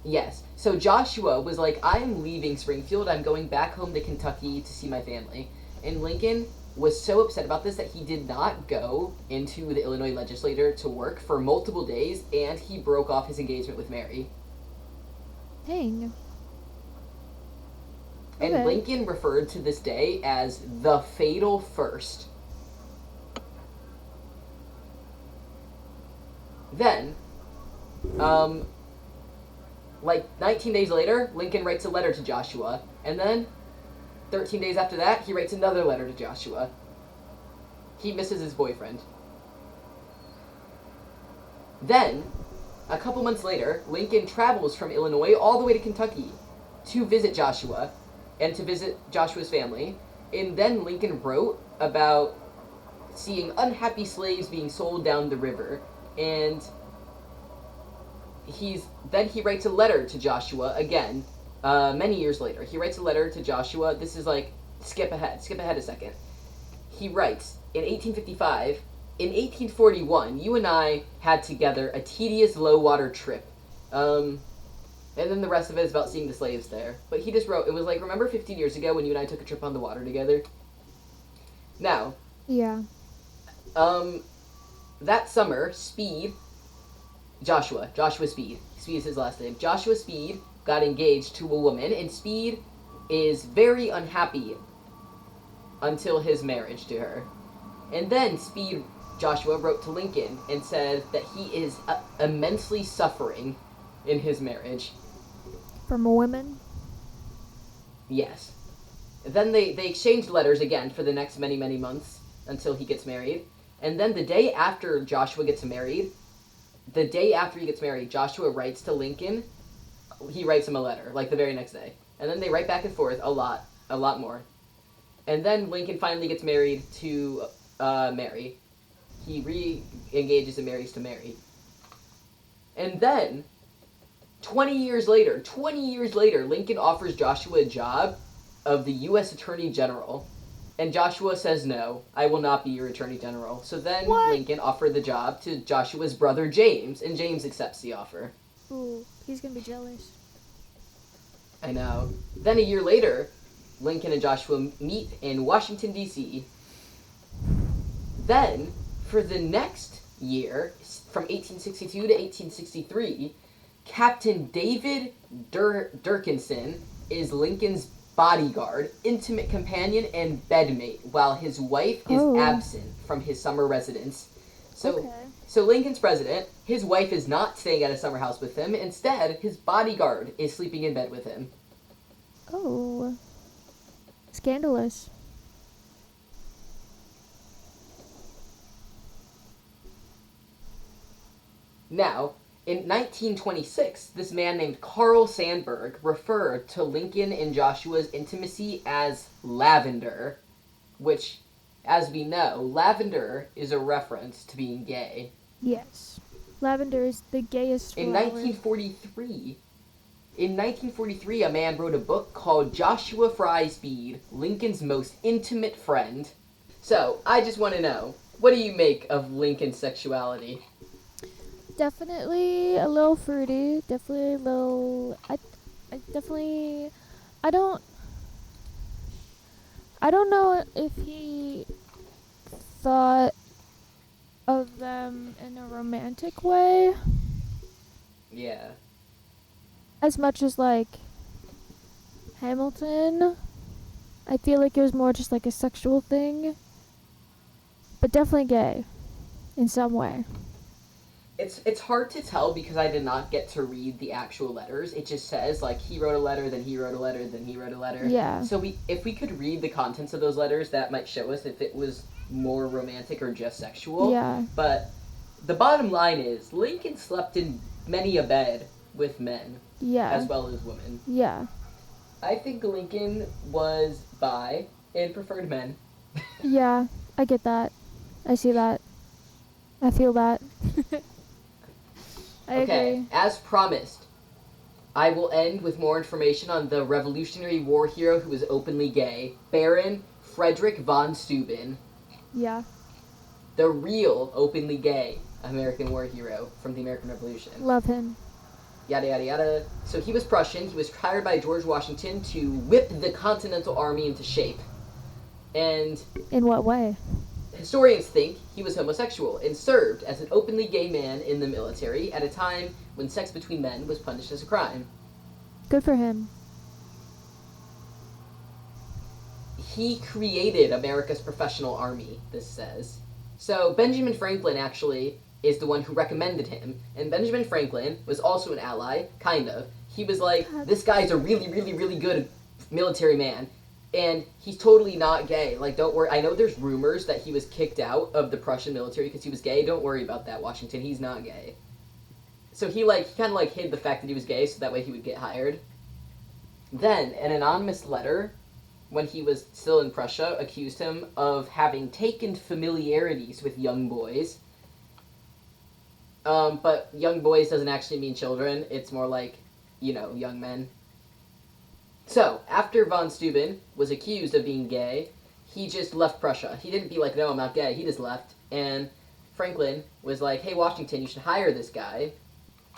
Yes. So Joshua was like, I'm leaving Springfield. I'm going back home to Kentucky to see my family. And Lincoln was so upset about this that he did not go into the Illinois legislature to work for multiple days, and he broke off his engagement with Mary. Dang. And Okay. Lincoln referred to this day as the fatal first. Then, like 19 days later, Lincoln writes a letter to Joshua, and then 13 days after that, he writes another letter to Joshua. He misses his boyfriend. Then, a couple months later, Lincoln travels from Illinois all the way to Kentucky to visit Joshua and to visit Joshua's family. And then Lincoln wrote about seeing unhappy slaves being sold down the river. And he writes a letter to Joshua again, many years later. He writes a letter to Joshua. This is like, skip ahead a second. He writes, in 1855, in 1841, you and I had together a tedious low-water trip. And then the rest of it is about seeing the slaves there. But he just wrote, it was like, remember 15 years ago when you and I took a trip on the water together? Now, Yeah. that summer, Joshua Speed is his last name. Joshua Speed got engaged to a woman, and Speed is very unhappy until his marriage to her. And then Joshua wrote to Lincoln and said that he is immensely suffering in his marriage. From a woman? Yes. Then they exchanged letters again for the next many, many months until he gets married. And then the day after Joshua gets married, Joshua writes to Lincoln. He writes him a letter, like the very next day. And then they write back and forth a lot more. And then Lincoln finally gets married to Mary. He re-engages and marries to Mary. And then, 20 years later, Lincoln offers Joshua a job of the U.S. Attorney General. And Joshua says, no, I will not be your Attorney General. So then Lincoln offered the job to Joshua's brother James, and James accepts the offer. Ooh, he's gonna be jealous. I know. Then a year later, Lincoln and Joshua meet in Washington, D.C. Then, for the next year, from 1862 to 1863, Captain David Durkinson is Lincoln's bodyguard, intimate companion, and bedmate while his wife is absent from his summer residence. So Lincoln's president. His wife is not staying at a summer house with him. Instead, his bodyguard is sleeping in bed with him. Oh. Scandalous. Now, in 1926, this man named Carl Sandburg referred to Lincoln and Joshua's intimacy as lavender, which, as we know, lavender is a reference to being gay. Yes. Lavender is the gayest flower. In 1943, a man wrote a book called Joshua Fry Speed, Lincoln's Most Intimate Friend. So, I just want to know, what do you make of Lincoln's sexuality? Definitely a little fruity. Definitely a little. I don't know if he thought of them in a romantic way Yeah. as much as like Hamilton. I feel like it was more just like a sexual thing, but definitely gay in some way. It's hard to tell because I did not get to read the actual letters. It just says, like, he wrote a letter, then he wrote a letter, then he wrote a letter. Yeah. So if we could read the contents of those letters, that might show us if it was more romantic or just sexual. Yeah. But the bottom line is, Lincoln slept in many a bed with men. Yeah. As well as women. Yeah. I think Lincoln was bi and preferred men. Yeah, I get that. I see that. I feel that. I agree. As promised, I will end with more information on the Revolutionary War hero who was openly gay, Baron Frederick von Steuben. Yeah. The real openly gay American war hero from the American Revolution. Love him. Yada, yada, yada. So he was Prussian. He was hired by George Washington to whip the Continental Army into shape. And In what way? historians think he was homosexual and served as an openly gay man in the military at a time when sex between men was punished as a crime. Good for him. He created America's professional army, this says. So Benjamin Franklin actually is the one who recommended him, and Benjamin Franklin was also an ally, kind of. He was like, this guy's a really, really, really good military man, and he's totally not gay. Like, don't worry. I know there's rumors that he was kicked out of the Prussian military because he was gay. Don't worry about that, Washington. He's not gay. So he kind of hid the fact that he was gay so that way he would get hired. Then, an anonymous letter, when he was still in Prussia, accused him of having taken familiarities with young boys. But young boys doesn't actually mean children. It's more like, young men. So, after von Steuben was accused of being gay, he just left Prussia. He didn't be like, no, I'm not gay. He just left. And Franklin was like, hey, Washington, you should hire this guy.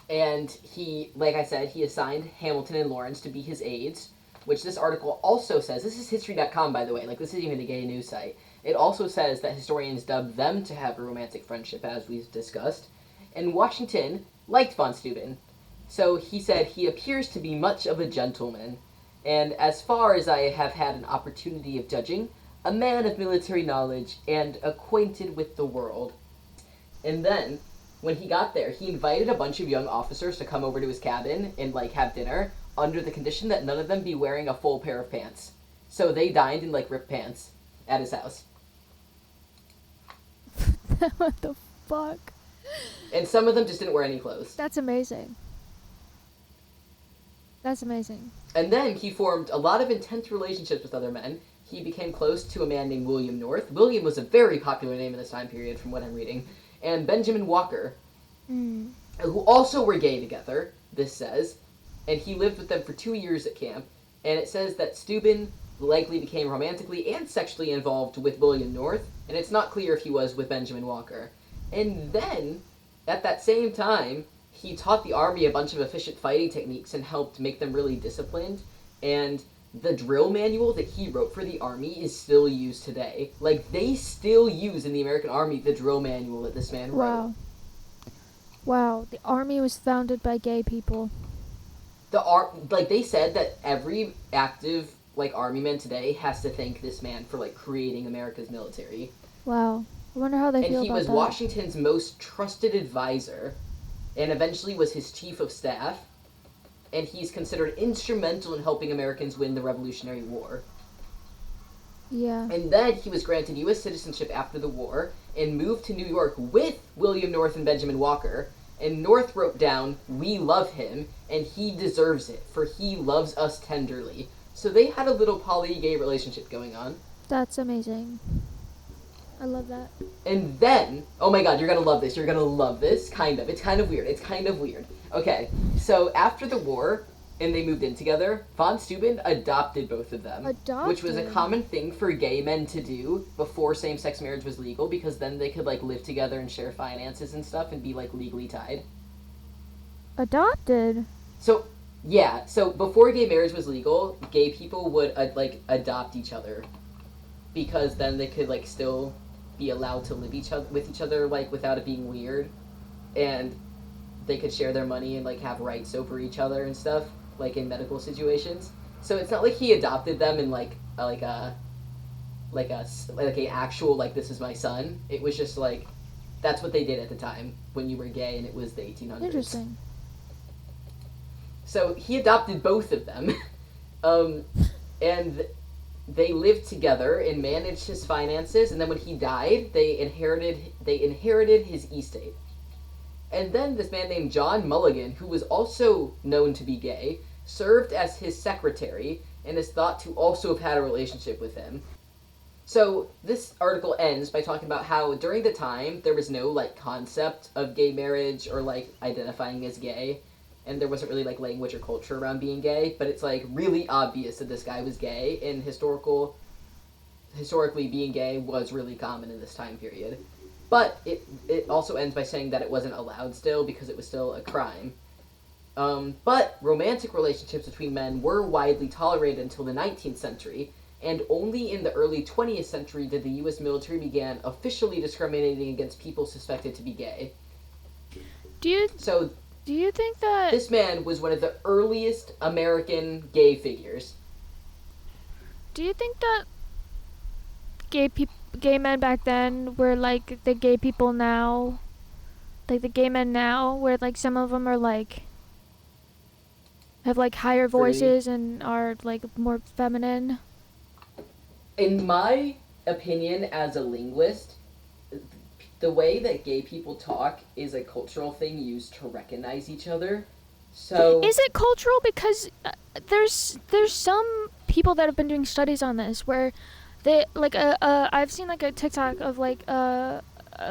And he, like I said, he assigned Hamilton and Lawrence to be his aides, which this article also says, this is history.com, by the way, this isn't even a gay news site. It also says that historians dubbed them to have a romantic friendship, as we've discussed. And Washington liked von Steuben. So he said he appears to be much of a gentleman. And as far as I have had an opportunity of judging, a man of military knowledge and acquainted with the world. And then, when he got there, he invited a bunch of young officers to come over to his cabin and, have dinner, under the condition that none of them be wearing a full pair of pants. So they dined in, ripped pants at his house. What the fuck? And some of them just didn't wear any clothes. That's amazing. That's amazing. And then he formed a lot of intense relationships with other men. He became close to a man named William North. William was a very popular name in this time period, from what I'm reading. And Benjamin Walker, who also were gay together, this says. And he lived with them for 2 years at camp. And it says that Steuben likely became romantically and sexually involved with William North, and it's not clear if he was with Benjamin Walker. And then, at that same time, he taught the army a bunch of efficient fighting techniques and helped make them really disciplined. And the drill manual that he wrote for the army is still used today. They still use in the American Army the drill manual that this man wrote. Wow, the army was founded by gay people. They said that every active, army man today has to thank this man for, creating America's military. Wow. I wonder how they feel about that. And he was Washington's most trusted advisor, and eventually was his chief of staff, and he's considered instrumental in helping Americans win the Revolutionary War. Yeah. And then he was granted U.S. citizenship after the war, and moved to New York with William North and Benjamin Walker, and North wrote down, "We love him, and he deserves it, for he loves us tenderly." So they had a little poly-gay relationship going on. That's amazing. I love that. And then, oh my god, you're gonna love this. You're gonna love this. Kind of. It's kind of weird. Okay, so after the war, and they moved in together, von Steuben adopted both of them. Which was a common thing for gay men to do before same-sex marriage was legal, because then they could, live together and share finances and stuff and be, legally tied. Adopted? So, yeah. So, before gay marriage was legal, gay people would, adopt each other. Because then they could, still be allowed to live with each other, without it being weird. And they could share their money and, have rights over each other and stuff, in medical situations. So it's not like he adopted them in, a actual, this is my son. It was just, that's what they did at the time when you were gay, and it was the 1800s. Interesting. So he adopted both of them. And they lived together and managed his finances, and then when he died, they inherited his estate. And then this man named John Mulligan, who was also known to be gay, served as his secretary and is thought to also have had a relationship with him. So this article ends by talking about how during the time there was no concept of gay marriage or identifying as gay, and there wasn't really language or culture around being gay, but it's really obvious that this guy was gay, and historically being gay was really common in this time period. But it also ends by saying that it wasn't allowed still because it was still a crime. But romantic relationships between men were widely tolerated until the 19th century, and only in the early 20th century did the US military begin officially discriminating against people suspected to be gay. Do you So do you think that this man was one of the earliest American gay figures. do you think that gay men back then were like the gay people now? Like the gay men now, where like some of them are like have like higher Fruity. voices and are like more feminine. In my opinion, as a linguist, the way that gay people talk is a cultural thing used to recognize each other. So, Is it cultural? Because there's some people that have been doing studies on this where they like I've seen like a TikTok of like a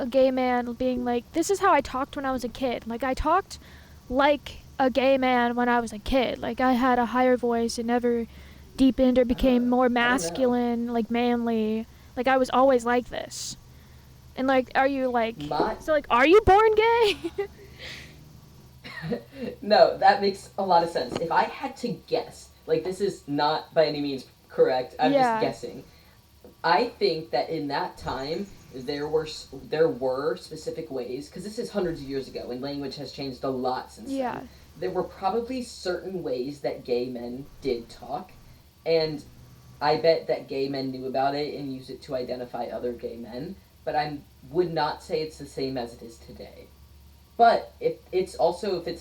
gay man being like, this is how I talked when I was a kid. Like I talked like a gay man when I was a kid. Like I had a higher voice and never deepened or became more I don't know. masculine, like manly. Like I was always like this. And like, are you like, My so like, are you born gay? no, that makes a lot of sense. If I had to guess, like this is not by any means correct. I'm just Yeah, guessing. I think that in that time there were specific ways because this is hundreds of years ago and language has changed a lot since then. yeah, There were probably certain ways that gay men did talk, and I bet that gay men knew about it and used it to identify other gay men. But I would not say it's the same as it is today. But if it's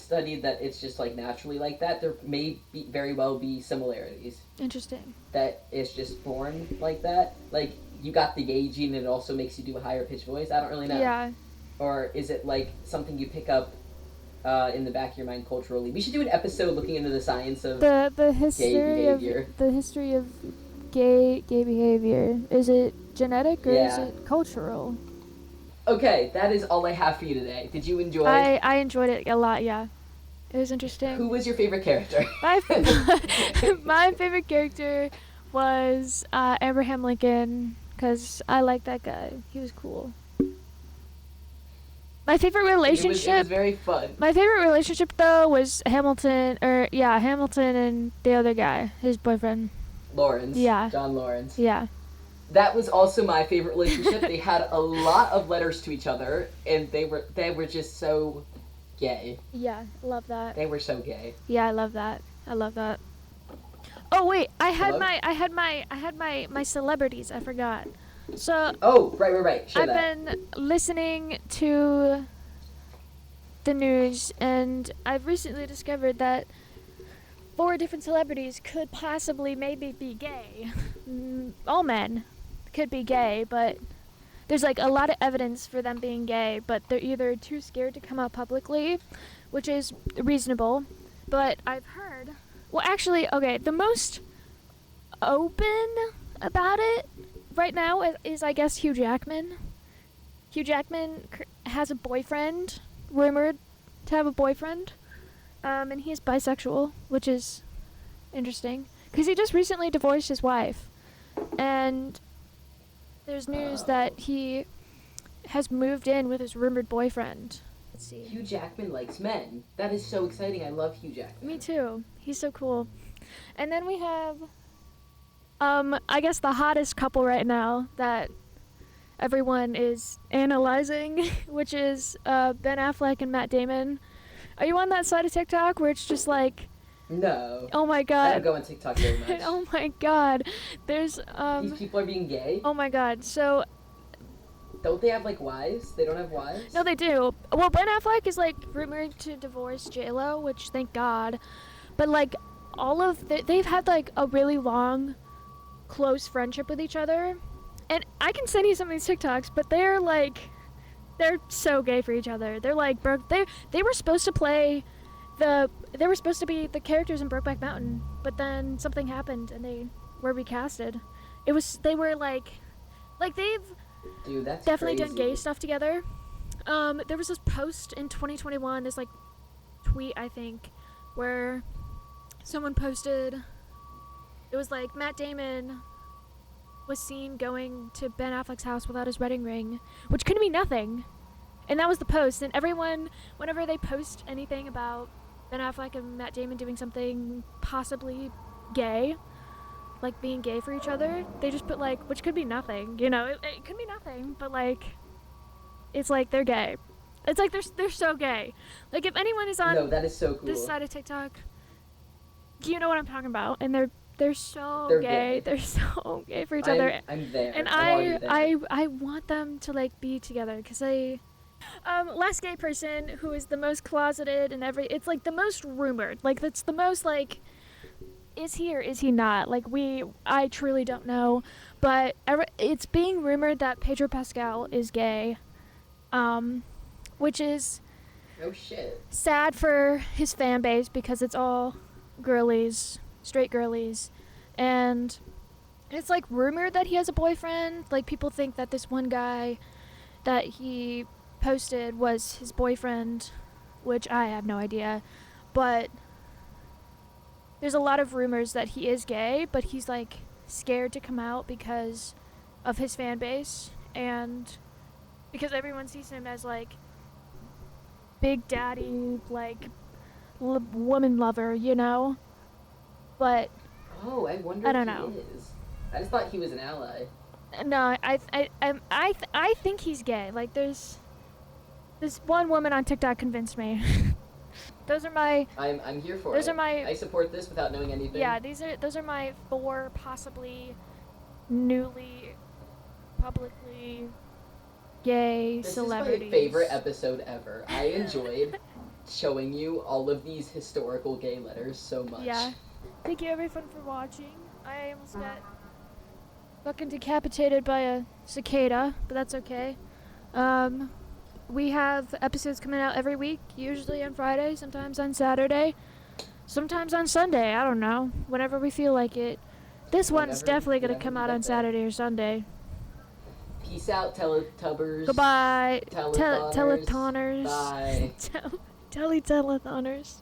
studied that it's just like naturally like that, there may be very well be similarities interesting. that it's just born like that. Like you got the gay gene and it also makes you do a higher pitched voice. I don't really know. Yeah, Or is it like something you pick up in the back of your mind culturally? We should do an episode looking into the science of the gay history of behavior. the history of gay behavior. Is it genetic or is Yeah. it cultural? Okay, that is all I have for you today. Did you enjoy? I enjoyed it a lot. Yeah, it was Who interesting. was your favorite character? My my favorite character was Abraham Lincoln because I like that guy. He was cool. My favorite It was relationship very fun. My favorite relationship though was Hamilton, or yeah, Hamilton and the other guy, his boyfriend. Lawrence, Yeah, John Lawrence. yeah, That was also my favorite relationship. They had a lot of letters to each other, and they were just so gay. yeah. Love that. They were so gay. Yeah, I love that. I love that. Oh wait, Hello? I had my celebrities. I forgot. So Oh, right. Share I've that. been listening to the news, and I've recently discovered that four different celebrities could possibly maybe be gay. All men could be gay, but there's like a lot of evidence for them being gay, but they're either too scared to come out publicly, which is reasonable. But I've heard, well, actually, okay, the most open about it right now is I guess Hugh Jackman. Hugh Jackman has a boyfriend, rumored to have a boyfriend, and he's bisexual, which is interesting because he just recently divorced his wife, and there's news that he has moved in with his rumored boyfriend. Let's see. Hugh Jackman likes men. That is so exciting. I love Hugh Jackman. Me too. He's so cool. And then we have, I guess the hottest couple right now that everyone is analyzing, which is Ben Affleck and Matt Damon. Are you on that side of TikTok where it's just like, No, oh my I don't god, go on TikTok very much. oh my god, there's These people are being gay. oh my god. So Don't they have like wives? They don't have wives. no, they do. Well, Ben Affleck is like rumored to divorce J Lo, which thank God. But like they've had like a really long, close friendship with each other, and I can send you some of these TikToks, but they're so gay for each other. They're like broke. They were supposed to play they were supposed to be the characters in Brokeback Mountain, but then something happened and they were recasted. They were like they've Dude, that's definitely crazy. done gay stuff together. There was this post in 2021, this like tweet I think, where someone posted. It was like Matt Damon was seen going to Ben Affleck's house without his wedding ring, which could mean nothing. And that was the post. And everyone, whenever they post anything about Ben Affleck and Matt Damon doing something possibly gay, like being gay for each other. They just put like, which could be nothing, you know. It could be nothing, but like, it's like they're gay. It's like they're so gay. Like if anyone is No, on that is so this cool. side of TikTok, you know what I'm talking about, and they're so They're gay. gay. They're so gay for each I'm other, I'm there. and I'm already there. I want them to like be together because I last gay person who is the most closeted and it's like the most rumored, like that's the most like, is he or is he not, like I truly don't know, but it's being rumored that Pedro Pascal is gay, which is Oh shit. sad for his fan base because it's all girlies, straight girlies, and it's like rumored that he has a boyfriend. Like people think that this one guy that he posted was his boyfriend, which I have no idea, but there's a lot of rumors that he is gay, but he's like scared to come out because of his fan base and because everyone sees him as like big daddy, like woman lover, you know? But Oh, I wonder I if don't he know. is. I just thought he was an ally. No, I think he's gay. Like there's this one woman on TikTok convinced me. those are my I'm here for those it. are my I support this without knowing anything. yeah, those are my 4 possibly newly publicly gay This celebrities. is my favorite episode ever. I enjoyed showing you all of these historical gay letters so much. Yeah. Thank you everyone for watching. I almost got fucking decapitated by a cicada, but that's okay. We have episodes coming out every week, usually on Friday, sometimes on Saturday, sometimes on Sunday, I don't know, whenever we feel like it. This one's definitely going to come out on Saturday or Sunday. Peace out, Teletubbers. Goodbye, Telethoners. Telethoners. Bye. Telethoners.